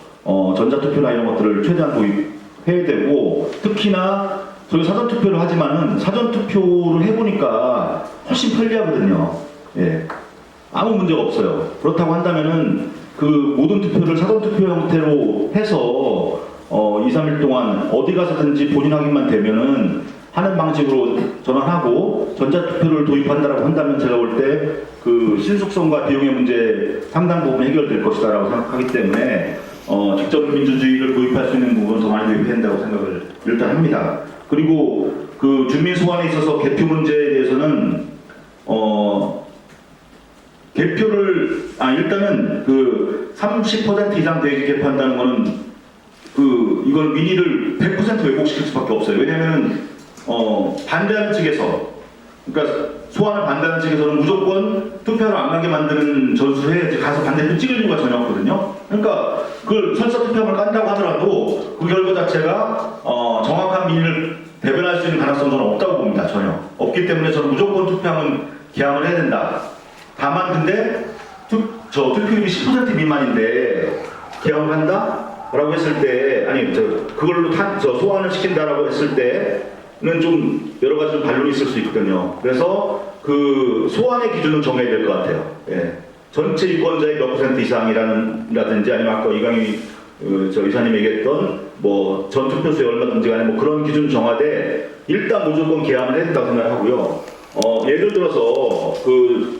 전자투표나 이런 것들을 최대한 도입해야 되고 특히나 저희 사전투표를 하지만은 사전투표를 해보니까 훨씬 편리하거든요. 예. 아무 문제가 없어요. 그렇다고 한다면은 모든 투표를 사전투표 형태로 해서 2, 3일 동안 어디 가서든지 본인 확인만 되면은 하는 방식으로 전환하고 전자투표를 도입한다라고 한다면 제가 볼 때 신속성과 비용의 문제 상당 부분 해결될 것이다라고 생각하기 때문에 직접 민주주의를 도입할 수 있는 부분은 더 많이 도입해야 된다고 생각을 일단 합니다. 그리고 주민 소환에 있어서 개표 문제에 대해서는 개표를 일단은 30% 이상 대기 개표한다는 거는 이건 민의를 100% 왜곡시킬 수밖에 없어요. 왜냐면은 반대하는 측에서 그러니까 소환을 반대하는 측에서는 무조건 투표를 안 가게 만드는 전술을 해야지 가서 반대표 찍을 이유가 전혀 없거든요. 그러니까 그걸 설사 투표함을 깐다고 하더라도 그 결과 자체가 정확한 민의를 대변할 수 있는 가능성은 저는 없다고 봅니다. 전혀 없기 때문에 저는 무조건 투표함은 개항을 해야 된다. 다만 근데 투표율이 10% 미만인데 개항을 한다? 라고 했을 때 그걸로 소환을 시킨다라고 했을 때는 좀 여러 가지 반론이 있을 수 있거든요. 그래서 소환의 기준은 정해야 될 것 같아요. 예. 전체 유권자의 몇 % 이상이라든지 아니면 아까 이강희 의사님이 얘기했던 전 투표수의 얼마든지 간에 그런 기준 정하되 일단 무조건 개항을 해야 된다고 생각하고요. 예를 들어서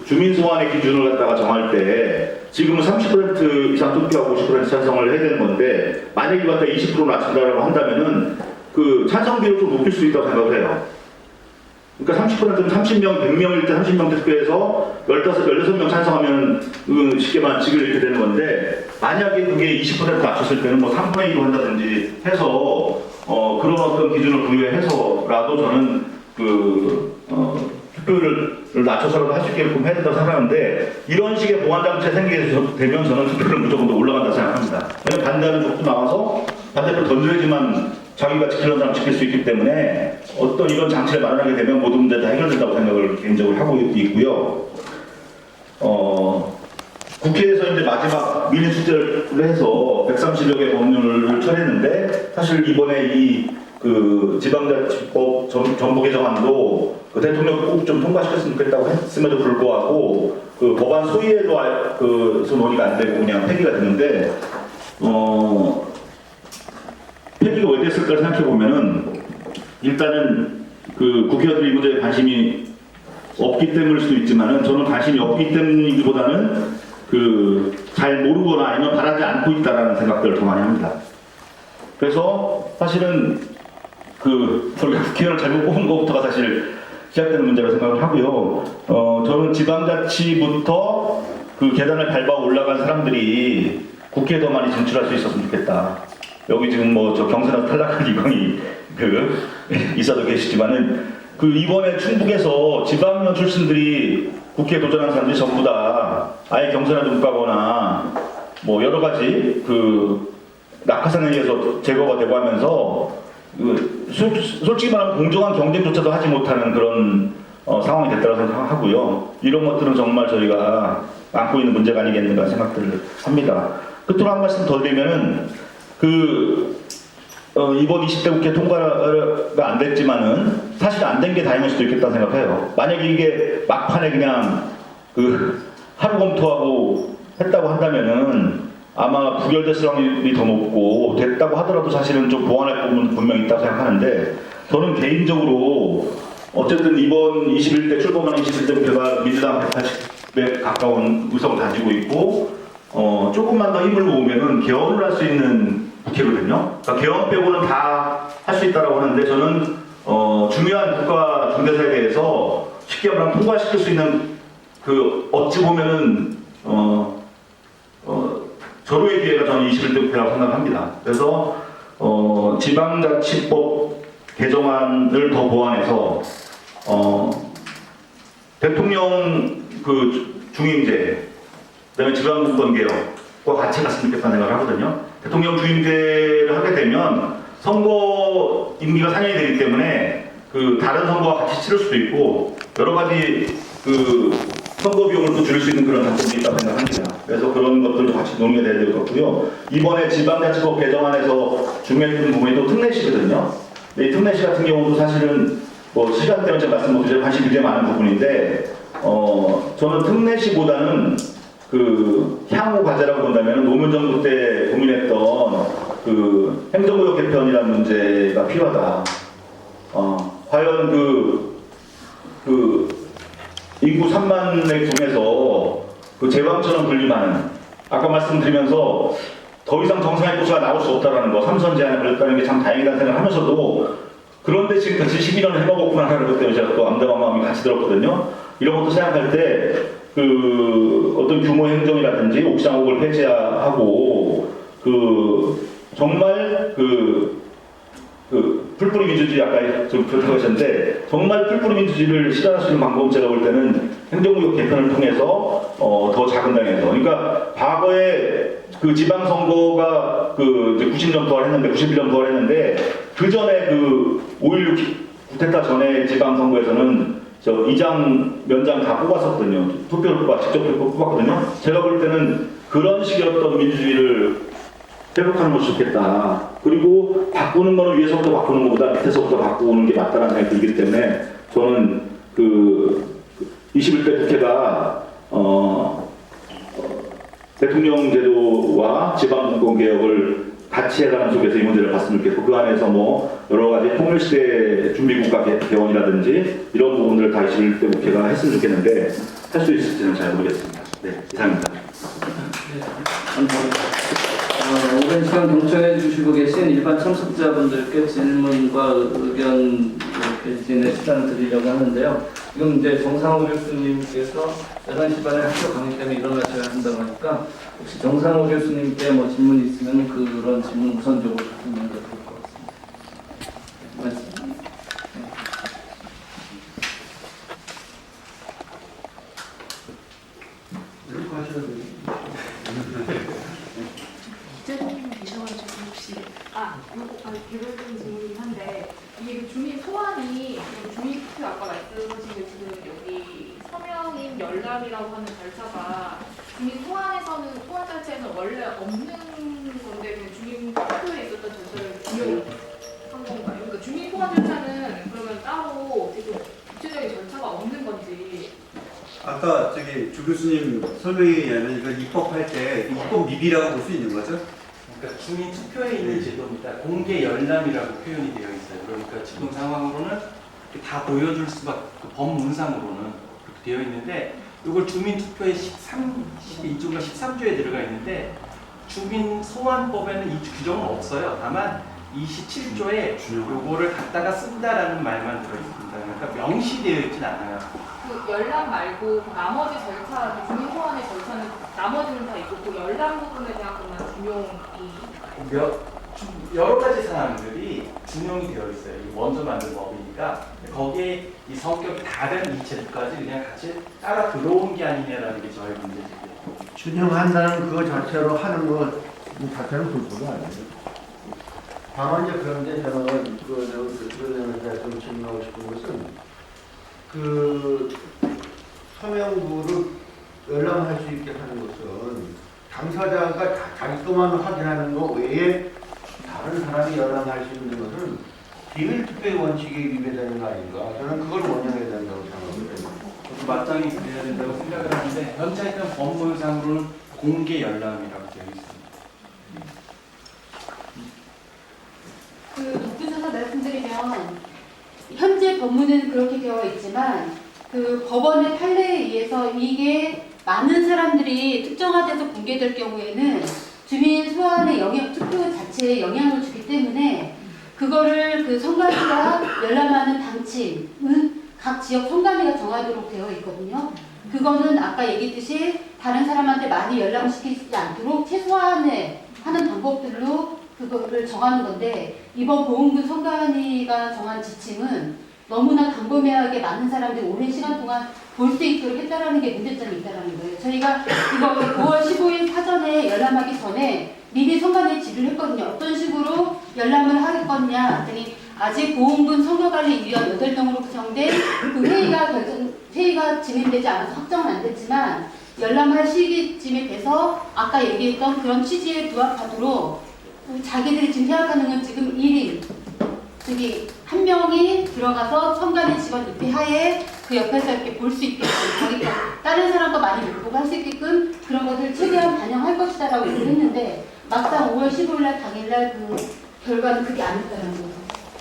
주민 소환의 기준을 갖다가 정할 때 지금은 30% 이상 투표하고 50% 찬성을 해야 되는 건데 만약에 이거 갖다 20% 낮춘다고 한다면은 찬성 비율을 좀 높일 수 있다고 생각을 해요. 그러니까 30%는 30명, 100명일 때 30명 투표해서 16명 찬성하면 쉽게 말하면 직을 이렇게 되는 건데 만약에 그게 20% 낮췄을 때는 3분의 1로 한다든지 해서 그런 어떤 기준을 부여해서라도 저는 투표를 낮춰서라도 할 수 있게끔 해야 된다고 생각하는데 이런 식의 보완장치가 생기게 되면 저는 투표를 무조건 더 올라간다고 생각합니다. 왜냐면 반대하는 쪽도 나와서 반대표를 던져야지만 자기가 지키려는 사람 지킬 수 있기 때문에 어떤 이런 장치를 마련하게 되면 모든 문제 다 해결된다고 생각을 개인적으로 하고 있고요. 국회에서 이제 마지막 민의 숙제를 해서 130여 개 법률을 처리했는데 사실 이번에 지방자치법 전부 개정안도 대통령 꼭 좀 통과시켰으면 좋겠다고 했음에도 불구하고 법안 소위에도 논의가 안 되고 그냥 폐기가 됐는데 폐기가 왜 됐을까 생각해 보면은 일단은 국회의원들이 이 문제에 관심이 없기 때문일 수도 있지만은 저는 관심이 없기 때문이기보다는 잘 모르거나 아니면 바라지 않고 있다라는 생각들을 더 많이 합니다. 그래서 사실은 국회의원을 잘못 뽑은 것부터가 사실 시작되는 문제라고 생각을 하고요. 저는 지방자치부터 계단을 밟아 올라간 사람들이 국회에 더 많이 진출할 수 있었으면 좋겠다. 여기 지금 경선에서 탈락한 이광희 이사도 계시지만은 이번에 충북에서 지방의원 출신들이 국회에 도전한 사람들이 전부 다 아예 경선에도 못 가거나 뭐 여러 가지 그 낙하산에 의해서 제거가 되고 하면서 솔직히 말하면 공정한 경쟁조차도 하지 못하는 그런 상황이 됐다고 생각하고요. 이런 것들은 정말 저희가 안고 있는 문제가 아니겠는가 생각들을 합니다. 끝으로 한 말씀 더 드리면은 이번 20대 국회 통과가 안 됐지만은 사실 안 된 게 다행일 수도 있겠다는 생각해요. 만약에 이게 막판에 그냥 하루 검토하고 했다고 한다면은 아마 부결됐을 확률이 더 높고 됐다고 하더라도 사실은 좀 보완할 부분은 분명히 있다고 생각하는데 저는 개인적으로 어쨌든 이번 21대 출범하는 21대 국회가 민주당 180에 가까운 의석을 가지고 있고 조금만 더 힘을 모으면은 개헌을 할 수 있는 국회거든요. 그러니까 개헌 빼고는 다 할 수 있다고 하는데 저는 중요한 국가 중대사에 대해서 쉽게 말하면 통과시킬 수 있는 어찌 보면은 절호의 기회가 저는 21대 국회라고 생각합니다. 그래서 지방자치법 개정안을 더 보완해서 대통령 중임제, 그다음에 지방분권 개혁과 같이 갔으면 좋겠다는 생각을 하거든요. 대통령 중임제를 하게 되면 선거 임기가 4년이 되기 때문에 다른 선거와 같이 치를 수도 있고 여러 가지 선거 비용을 또 줄일 수 있는 그런 장점이 있다고 생각합니다. 그래서 그런 것들도 같이 논의가 돼야 될 것 같고요. 이번에 지방자치법 개정안에서 중요했던 부분이 또 특례시거든요. 이 특례시 같은 경우도 사실은 시간 때문에 제가 말씀 못 드리지만 관심이 굉장히 많은 부분인데 저는 특례시보다는 향후 과제라고 본다면 노무현 정부 때 고민했던 행정구역 개편이라는 문제가 필요하다. 과연 인구 3만을 중에서 제왕처럼 군림하는 아까 말씀드리면서 더 이상 정상의 고수가 나올 수 없다라는 거 삼선 제한을 걸렸다는 게 참 다행이라는 생각을 하면서도 그런데 지금까지 12년을 해먹었구나라는 것 때문에 제가 또 암담한 마음이 같이 들었거든요. 이런 것도 생각할 때 어떤 규모의 행정이라든지 옥상옥을 폐지하고 정말 풀뿌리 민주주의 아까 좀 그렇다고 하셨는데 정말 풀뿌리 민주주의를 실현할 수 있는 방법은 제가 볼 때는 행정구역 개편을 통해서 더 작은 당에서 그러니까 과거에 지방선거가 90년 부활했는데 91년 부활했는데 그 전에 5.16 쿠데타 전에 지방선거에서는 이장, 면장 다 뽑았었거든요. 투표를 직접 뽑았거든요. 제가 볼 때는 그런 식의 어떤 민주주의를 회복하는 것이 좋겠다. 그리고 바꾸는 거는 위에서부터 바꾸는 것보다 밑에서부터 바꾸는 게 맞다는 생각이 들기 때문에 저는 21대 국회가 대통령 제도와 지방분권 개혁을 같이 해가는 속에서 이 문제를 봤으면 좋겠고 그 안에서 여러 가지 통일시대 준비국가 개헌이라든지 이런 부분들을 다 21대 국회가 했으면 좋겠는데 할 수 있을지는 잘 모르겠습니다. 네, 이상입니다. 오랜 시간 경청해 주시고 계신 일반 참석자분들께 질문과 의견 개진의 시간을 드리려고 하는데요. 지금 이제 정상호 교수님께서 11시 반에 학교 강의 때문에 일어나셔야 한다고 하니까 혹시 정상호 교수님께 질문이 있으면 그런 질문 우선적으로 하시면 좋을 것 같습니다. 말씀. 이렇게 하셔야 돼요. 기자님 계셔가지고 혹시 개별적인 질문이긴 한데 이게 주민 소환이 주민 투표 아까 말씀하신 게 지금 여기 서명인 열람이라고 하는 절차가 주민 소환에서는 소환 절차에는 원래 없는 건데 그냥 주민 투표에 있었던 절차를 기용한 건가요? 그러니까 주민 소환 절차는 그러면 따로 되게 구체적인 절차가 없는 건지. 아까 주 교수님 설명에 의하면 이걸 입법할 때 입법 미비라고 볼 수 있는 거죠? 그러니까 주민 투표에 있는 제도입니다. 공개 열람이라고 표현이 되어 있어요. 그러니까 지금 상황으로는 다 보여줄 수밖에 법문상으로는 그렇게 되어 있는데 이걸 주민 투표의 12조가 13조에 들어가 있는데 주민 소환법에는 이 규정은 없어요. 다만 27조에 요거를 갖다가 쓴다라는 말만 들어 있습니다. 그러니까 명시되어 있진 않아요. 열람 말고 나머지 절차, 주민 소환의 절차는 나머지는 다 있고 그 열람 부분에 대한 것만 준용이 여러 가지 사항들이 준용이 되어 있어요. 이 먼저 만든 법이니까 거기에 이 성격이 다른 이 제도까지 그냥 같이 따라 들어온 게 아니냐라는 게 저의 문제제기예요. 준용한다는 그거 자체로 하는 거 자체는 불법이 아니에요. 다만 이제 그런데 저는 그거에 대해서 좀 질문하고 싶은 것은 그 서명부를 열람할 수 있게 하는 것은 당사자가 자기 것만 확인하는 거 외에 다른 사람이 열람할 수 있는 것은 비밀 투표의 원칙에 위배되는 거 아닌가? 저는 그걸 원형해야 된다고 생각합니다. 저도 마땅히 그래야 된다고 생각을 하는데 현재 있는 법문상으로는 공개 열람이라고 되어 있습니다. 그 독주조사 말씀드리면 현재 법문은 그렇게 되어 있지만 그 법원의 판례에 의해서 이게 많은 사람들이 특정화돼서 공개될 경우에는 주민 소환의 영향, 투표 자체에 영향을 주기 때문에 그거를 그 선관위가 열람하는 방침은 각 지역 선관위가 정하도록 되어 있거든요. 그거는 아까 얘기했듯이 다른 사람한테 많이 열람시키지 않도록 최소한의 하는 방법들로 그거를 정하는 건데 이번 보훈군 선관위가 정한 지침은 너무나 광범위하게 많은 사람들이 오랜 시간 동안 볼 수 있도록 했다라는 게 문제점이 있다라는 거예요. 저희가 이거 9월 15일 사전에 열람하기 전에 미리 선관위에 질의를 했거든요. 어떤 식으로 열람을 하겠거냐 했더니 아직 보훈군 선거관리위원 8명으로 구성된 그 회의가 진행되지 않아서 확정은 안 됐지만 열람할 시기쯤에 돼서 아까 얘기했던 그런 취지에 부합하도록 자기들이 지금 생각하는 건 지금 1인 저기 한 명이 들어가서 선관위 직원 입회하에 그 옆에서 이렇게 볼 수 있게끔 자기가 다른 사람과 많이 못 보고 할 수 있게끔 그런 것을 최대한 반영할 것이다라고 얘기를 했는데 막상 5월 15일날 당일날 그 결과는 그게 아니었다는 거예요.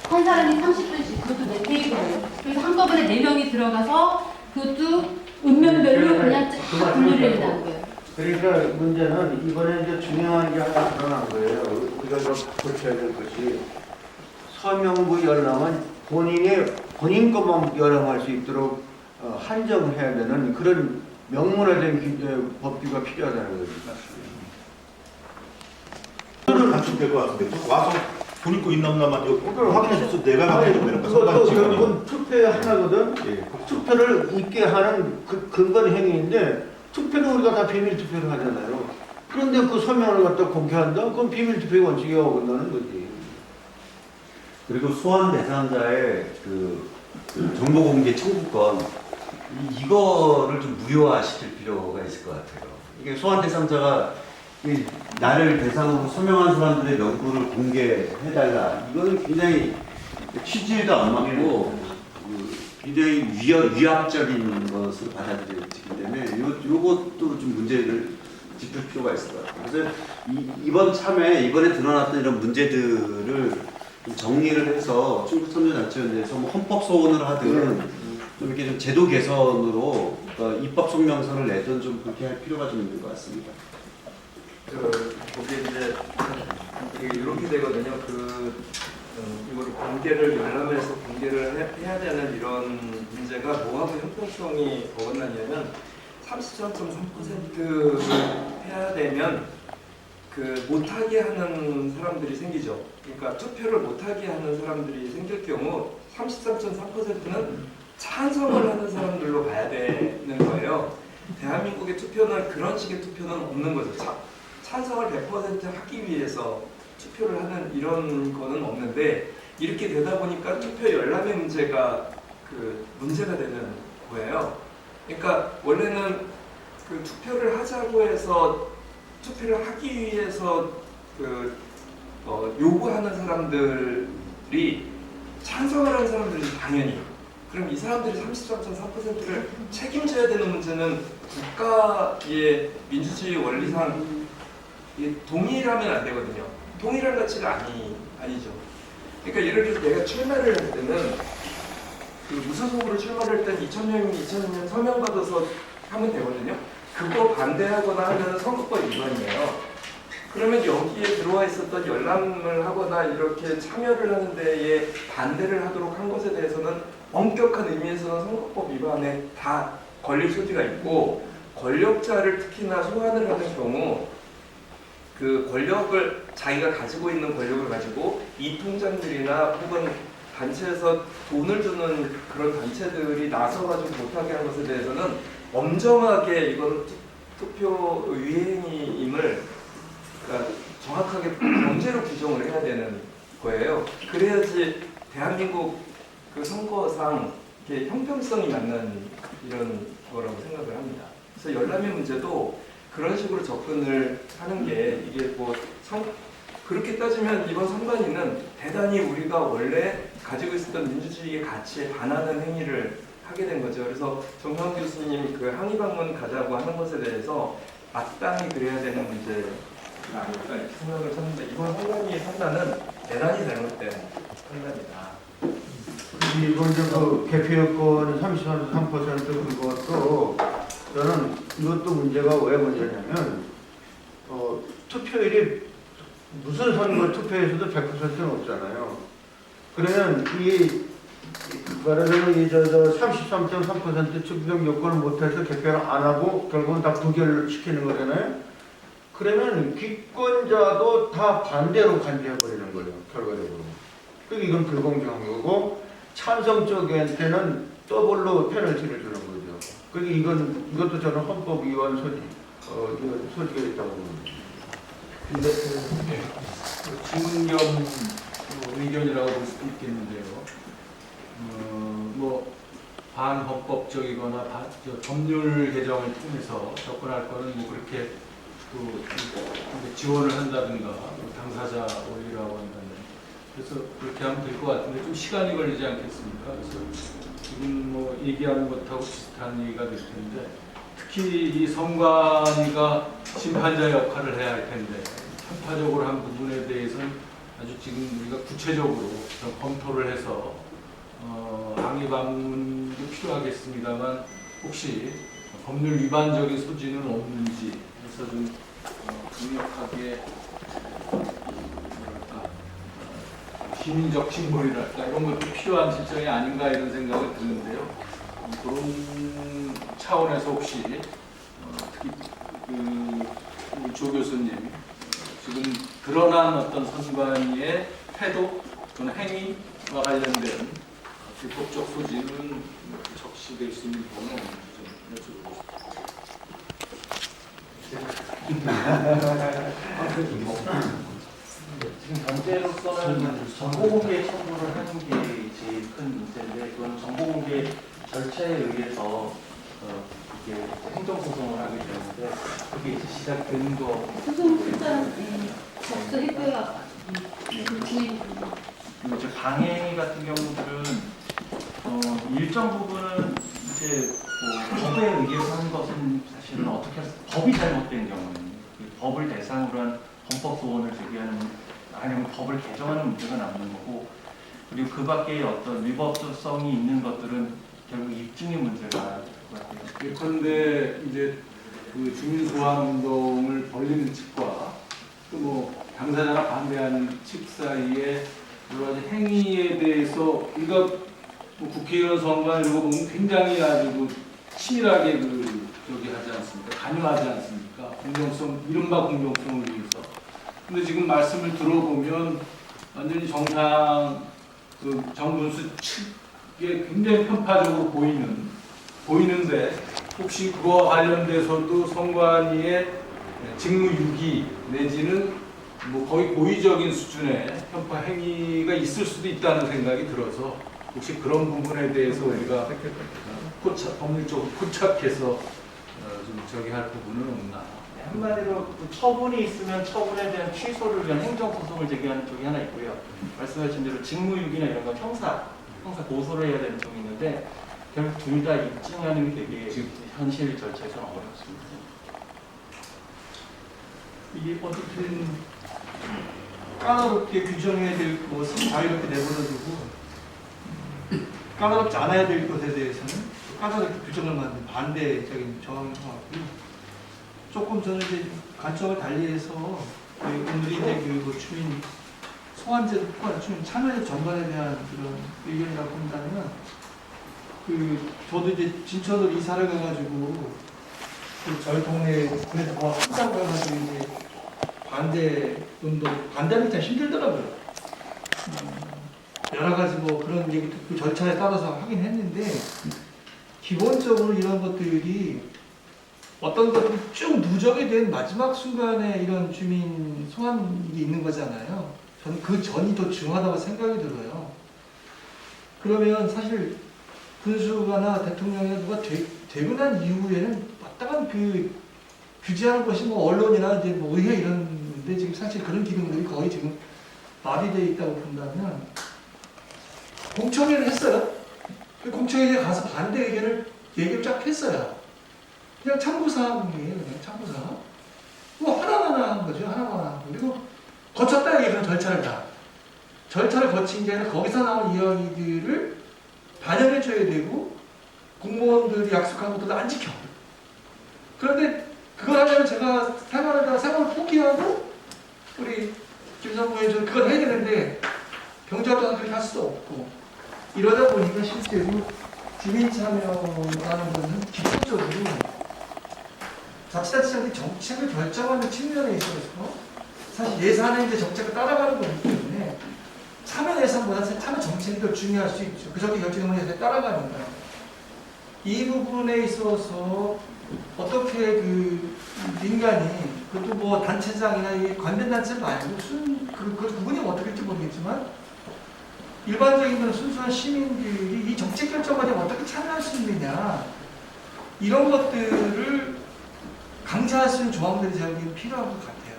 한 사람이 30분씩 그것도 4테이블 그래서 한꺼번에 4명이 들어가서 그것도 읍면별로 그냥 쫙 분류를 해놓은 거예요. 그러니까 문제는 이번에 이제 중요한 게 하나 드러난 거예요. 우리가 좀 고쳐야 될 것이 서명부 열람은 본인 것만 열람할 수 있도록 한정을 해야 되는 그런 명문화된 법규가 필요하다는 거죠. 그거를 갖추면 될 것 같은데 와서 돈 있고 있나 없나만 확인해줘서 내가 확인해주면 되는 거야. 그것도 결국은 투표의 하나거든. 예. 투표를 있게 하는 근본 행위인데 투표는 우리가 다 비밀 투표를 하잖아요. 그런데 그 서명을 갖다 공개한다? 그건 비밀 투표의 원칙에 어긋나는 거지. 그리고 소환 대상자의 그 정보 공개 청구권 이거를 좀 무효화시킬 필요가 있을 것 같아요. 이게 소환 대상자가 나를 대상으로 서명한 사람들의 명부를 공개해달라. 이거는 굉장히 취지에도 안 맞고 굉장히 위압적인 것을 받아들여지기 때문에 요것도 좀 문제를 짚을 필요가 있을 것 같아요. 그래서 이번 참에 이번에 드러났던 이런 문제들을 좀 정리를 해서 충북선거자치위원회에서 뭐 헌법 소원을 하든 좀 이렇게 좀 제도 개선으로 입법 성명서를 내든 좀 그렇게 할 필요가 좀 있는 것 같습니다. 거기에 이제 이렇게 되거든요. 이거를 공개를 열람해서 공개를 해야 되는 이런 문제가 뭐하고 형평성이 어긋나냐면 33.3%를 해야 되면 그 못하게 하는 사람들이 생기죠. 그러니까 투표를 못하게 하는 사람들이 생길 경우 33.3%는 찬성을 하는 사람들로 봐야 되는 거예요. 대한민국의 투표는 그런 식의 투표는 없는 거죠. 찬성을 100% 하기 위해서 투표를 하는 이런 거는 없는데 이렇게 되다 보니까 투표 열람의 문제가 문제가 되는 거예요. 그러니까 원래는 그 투표를 하자고 해서 투표를 하기 위해서 요구하는 사람들이 찬성을 하는 사람들이 당연히 그럼 이 사람들이 33.3%를 책임져야 되는 문제는 국가의 민주주의 원리상 동일하면 안 되거든요. 동일한 가치가 아니죠. 그러니까 예를 들어서 내가 출마를 할 때는 무소속으로 출마를 할 때는 2000년 서명받아서 하면 되거든요. 그거 반대하거나 하면 선거법 위반이에요. 그러면 여기에 들어와 있었던 열람을 하거나 이렇게 참여를 하는 데에 반대를 하도록 한 것에 대해서는 엄격한 의미에서는 선거법 위반에 다 걸릴 소지가 있고 권력자를 특히나 소환을 하는 경우 그 권력을 자기가 가지고 있는 권력을 가지고 이 통장들이나 혹은 단체에서 돈을 주는 그런 단체들이 나서가지고 못하게 하는 것에 대해서는 엄정하게 이거는 투표 위행임을 그러니까 정확하게 범죄로 규정을 해야 되는 거예요. 그래야지 대한민국 그 선거상 이렇게 형평성이 맞는 이런 거라고 생각을 합니다. 그래서 열람의 문제도 그런 식으로 접근을 하는 게 이게 뭐 그렇게 따지면 이번 선관위는 대단히 우리가 원래 가지고 있었던 민주주의의 가치에 반하는 행위를 하게 된 거죠. 그래서 정명 교수님 그 항의 방문 가자고 하는 것에 대해서 마땅히 그래야 되는 문제가 아닐까 이렇게 생각을 했는데 이번 선관위의 판단은 대단히 잘못된 판단이다. 이번 그 개표 여건 33% 그것도 저는 이것도 문제가 왜 문제냐면 투표율이 무슨 선거 투표에서도 100%는 없잖아요. 그러면 말하자면 33.3% 투표 요건을 못해서 개표를 안 하고 결국은 다 부결시키는 거잖아요. 그러면 기권자도 다 반대로 간주해버리는 거예요. 결과적으로. 그러니까 이건 불공정한 거고 찬성 쪽한테는 더블로 페널티를 주는 거죠. 그러니까 이것도 저는 헌법 위반 소지가 있다고 봅니다. 근데 질문 겸 의견이라고 볼 수도 있겠는데요. 뭐 반헌법적이거나 법률 개정을 통해서 접근할 거는 뭐 그렇게 지원을 한다든가 당사자 원리라고 한다면 그래서 그렇게 하면 될 것 같은데 좀 시간이 걸리지 않겠습니까? 그래서 지금 뭐 얘기하는 것하고 비슷한 얘기가 될 텐데 특히 이 선관위가 심판자 역할을 해야 할 텐데 편파적으로 한 부분에 대해서는 아주 지금 우리가 구체적으로 좀 검토를 해서 항의 방문도 필요하겠습니다만 혹시 법률 위반적인 소지는 없는지 해서 좀 강력하게 뭐랄까 시민적 징벌이랄까 이런 것도 필요한 실정이 아닌가 이런 생각을 드는데요. 그런 차원에서 혹시 특히 조 교수님 지금 드러난 어떤 선관위의 태도 또는 행위와 관련된 불법적 소지는 적시될 수 있는 부분은 없는지 좀 여쭤보고 지금 현재로서는 정보공개 청구를 하는 게 제일 큰 문제인데 그건 정보공개 절차에 의해서 이게 행정소송을 하게 되는데 그게 이제 시작된 거 소송 일단 접수했고요. 이제 강행 같은 경우들은 일정 부분은 이제 뭐 법에 의해서 하는 것은 사실은 어떻게 법이 잘못된 경우는 그 법을 대상으로 한 헌법 소원을 제기하는 아니면 법을 개정하는 문제가 남는 거고 그리고 그 밖에 어떤 위법성이 있는 것들은 결국 입증의 문제가 될 것 같아요. 그런데 이제 그 주민 소환 운동을 벌리는 측과 또 뭐 당사자가 반대하는 측 사이에 여러 가지 행위에 대해서 우리가 뭐 국회의원 선거 이런 거 보면 굉장히 아주 치밀하게 하지 않습니까? 관여하지 않습니까? 공정성, 이른바 공정성을 위해서. 근데 지금 말씀을 들어보면 완전히 정상 정군수 측에 굉장히 편파적으로 보이는데 혹시 그와 관련돼서도 선관위의 직무유기 내지는 뭐 거의 고의적인 수준의 편파 행위가 있을 수도 있다는 생각이 들어서 혹시 그런 부분에 대해서 우리가 법률적으로 포착해서 좀 할 부분은 없나? 한마디로 처분이 있으면 처분에 대한 취소를 위한 행정소송을 제기하는 쪽이 하나 있고요. 말씀하신 대로 직무유기나 이런 건 형사 고소를 해야 되는 쪽이 있는데 결국 둘 다 입증하는 게 되게 현실 절차에서는 어렵습니다. 이게 어떻게든 까다롭게 규정해야 될 것은 자유롭게 내버려두고 까다롭지 않아야 될 것에 대해서는 까다롭게 규정을 만든 반대적인 정황인 것 같고요. 조금 저는 이제 관점을 달리해서 오늘이 이제 그 주민 소환제도 포함 주민 참여제 전반에 대한 그런 의견이라고 본다면 저도 이제 진천으로 이사를 가가지고 저희 동네에 그래도 뭐 한다고 해가지고 이제 반대 운동, 반대하는 게 참 힘들더라고요. 여러 가지 뭐 그런 얘기 듣고 절차에 따라서 하긴 했는데, 기본적으로 이런 것들이 어떤 것들이 쭉 누적이 된 마지막 순간에 이런 주민 소환이 있는 거잖아요. 저는 그 전이 더 중요하다고 생각이 들어요. 그러면 사실 군수가나 대통령이나 누가 되고 난 이후에는 마땅한 그 규제하는 것이 뭐 언론이나 이제 뭐 의회 이런데 지금 사실 그런 기능들이 거의 지금 마비되어 있다고 본다면, 공청회를 했어요. 공청회에 가서 반대 의견을 얘기를 쫙 했어요. 그냥 참고사항이에요. 그냥 참고사항. 뭐 하나하나 한 거죠. 하나하나 한 거. 그리고 거쳤다 얘기하면 절차를 다. 절차를 거친 게 아니라 거기서 나온 이야기들을 반영해줘야 되고, 공무원들이 약속한 것들도 안 지켜. 그런데 그걸 하려면 제가 생활을 포기하고 우리 김성무 의원은 그걸 해야 되는데 경제활동은 그렇게 할 수 없고, 이러다 보니까 실제로 주민 참여라는 것은 기본적으로 자치단체장들이 정책을 결정하는 측면에 있어서 사실 예산에 이제 정책을 따라가는 거기 때문에 참여 예산보다 참여 정책이 더 중요할 수 있죠. 그저께 결정하는 예산에 따라가니까. 이 부분에 있어서 어떻게 그 민간이, 그것도 뭐 단체장이나 이 관련 단체 말고 그 부분이 어떻게 될지 모르겠지만, 일반적인 그런 순수한 시민들이 이 정책 결정까지 어떻게 참여할 수 있느냐, 이런 것들을 강제할 수 있는 조항들이 저에게는 필요한 것 같아요.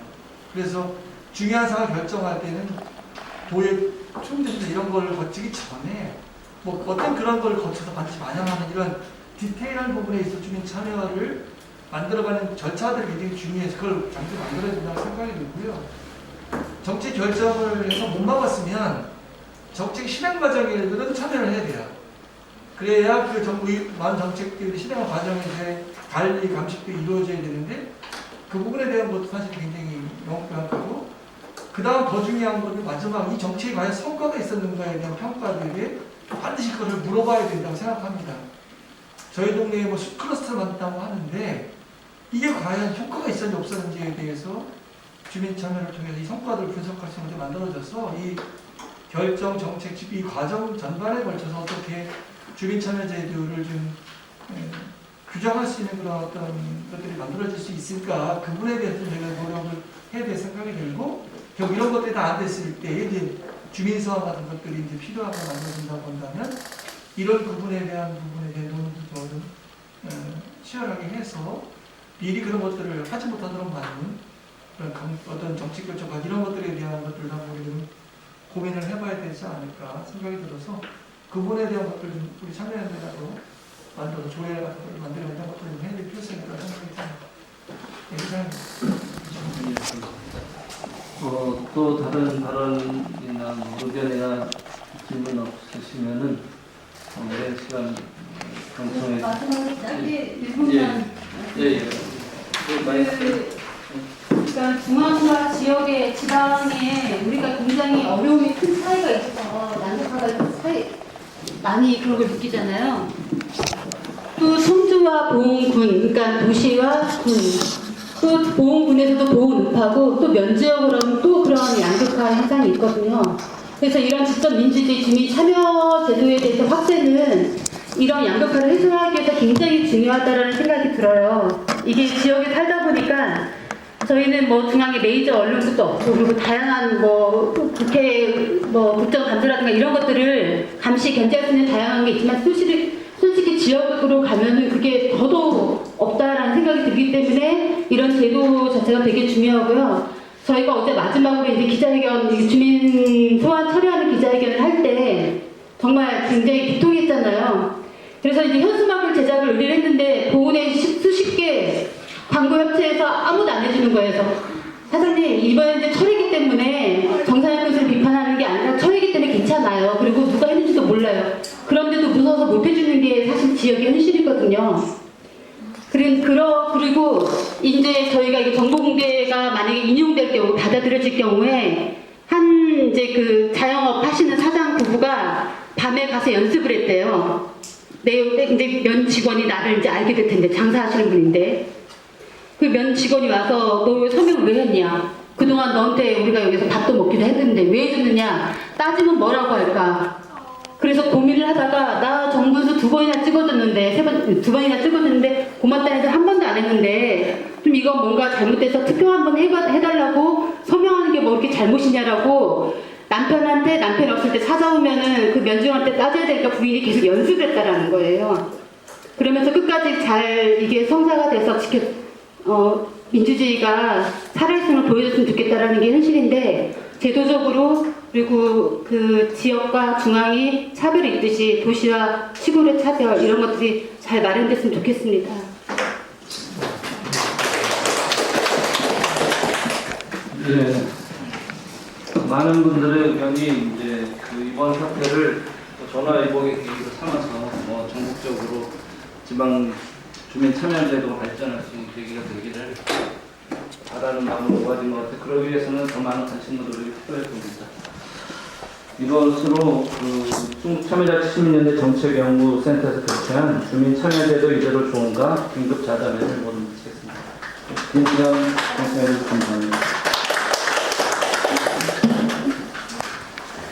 그래서 중요한 사항을 결정할 때는 도의 총재들 이런 걸 거치기 전에 뭐 어떤 그런 걸 거쳐서 반드시 반영하는 이런 디테일한 부분에 있어 주민 참여를 만들어가는 절차들이 굉장히 중요해서 그걸 장기 만들어야 된다고 생각이 들고요. 정책 결정을 해서 못 막았으면 정책 실행 과정에도 참여를 해야 돼요. 그래야 그 정부의 많은 정책들이 실행 과정에서 관리, 감식도 이루어져야 되는데, 그 부분에 대한 것도 사실 굉장히 명확하고, 그 다음 더 중요한 것은 마지막 이 정책이 과연 성과가 있었는가에 대한 평가들에 반드시 그것을 물어봐야 된다고 생각합니다. 저희 동네에 뭐 숲 클러스터를 만든다고 하는데, 이게 과연 효과가 있었는지 없었는지에 대해서 주민 참여를 통해서 이 성과들을 분석할 수 있는 게 만들어져서 이 결정, 정책, 즉 이 과정 전반에 걸쳐서 어떻게 주민 참여 제도를 좀 규정할 수 있는 그런 어떤 것들이 만들어질 수 있을까, 그 부분에 대해서 저희가 노력을 해야 될 생각이 들고, 결국 이런 것들이 다 안 됐을 때 이제 주민소환 같은 것들이 이제 필요하고 만들어진다고 본다면, 이런 부분에 대한 논의도 좀 치열하게 해서 미리 그런 것들을 하지 못하도록 만든 그런 어떤 정책 결정과 이런 것들에 대한 것들을 한번 좀 고민을 해봐야 되지 않을까 생각이 들어서, 그 부분에 대한 것들 좀 우리 참여연대라도 만들어서 조례 같은 것을 만들어 이런 것들을 좀 해야 될 필요성이 있다고 생각이 듭니다. 또 다른 발언이나 뭐 의견이나 질문 없으시면은 오랜 시간 방송에 마지막으로 짧게 1분만. 그러니까 중앙과 지역의 지방에 우리가 굉장히 어려움이 큰 차이가 있어서 난국화가 많이 그런 걸 느끼잖아요. 또 성주와 보은군, 그러니까 도시와 군, 또 보은군에서도 보은읍하고 또 면지역으로 하면 또 그런 양극화 현상이 있거든요. 그래서 이런 직접 민주주의 주민 참여 제도에 대해서 확대는 이런 양극화를 해소하기 위해서 굉장히 중요하다는 생각이 들어요. 이게 지역에 살다 보니까 저희는 뭐 중앙에 메이저 언론국도 없고, 그리고 다양한 뭐 국회 뭐 국정감사라든가 이런 것들을 감시 견제할 수 있는 다양한 게 있지만, 솔직히 지역으로 가면은 그게 더더욱 없다라는 생각이 들기 때문에 이런 제도 자체가 되게 중요하고요. 저희가 어제 마지막으로 이제 기자회견, 주민 소환 처리하는 기자회견을 할 때 정말 굉장히 비통했잖아요. 그래서 이제 현수막을 제작을 의뢰를 했는데 보훈에 수십 개 광고협체에서 아무도 안 해주는 거예요. 그래서 사장님, 이번에 이제 철이기 때문에 정상의 것을 비판하는 게 아니라 철이기 때문에 괜찮아요. 그리고 누가 했는지도 몰라요. 그런데도 무서워서 못 해주는 게 사실 지역의 현실이거든요. 그리고 이제 저희가 이게 정보공개가 만약에 인용될 경우, 받아들여질 경우에 이제 그 자영업 하시는 사장 부부가 밤에 가서 연습을 했대요. 이제 면 직원이 나를 이제 알게 될 텐데, 장사하시는 분인데. 그 면 직원이 와서 너 서명 왜 했냐? 그동안 너한테 우리가 여기서 밥도 먹기도 했는데 왜 해줬느냐? 따지면 뭐라고 할까? 그래서 고민을 하다가 나 정문수 2번이나 찍어줬는데 2번이나 찍어줬는데 고맙다는 해서 한 번도 안 했는데 좀 이거 뭔가 잘못돼서 투표 한번 해달라고 서명하는 게 뭐 이렇게 잘못이냐라고 남편한테 남편 없을 때 찾아오면은 그 면중한테 따져야 되니까 부인이 계속 연습을 했다라는 거예요. 그러면서 끝까지 잘 이게 성사가 돼서 민주주의가 살아있음을 보여줬으면 좋겠다라는 게 현실인데 제도적으로 그리고 그 지역과 중앙이 차별이 있듯이 도시와 시골의 차별 이런 것들이 잘 마련됐으면 좋겠습니다. 네. 많은 분들의 의견이 이제 그 이번 사태를 전화위복의 계기로 삼아서 전국적으로 지방 주민 참여제도가 발전할 수 있는 계기가 되기를 바라는 마음으로 모아진 것 같아요. 그러기 위해서는 더 많은 관심과 노력이 필요할 겁니다. 이것으로 충북참여자 70년대 정책연구센터에서 개최한 주민참여제도 이대로 좋은가 긴급자담회를 모두 마치겠습니다. 김기현 선생님 감사합니다.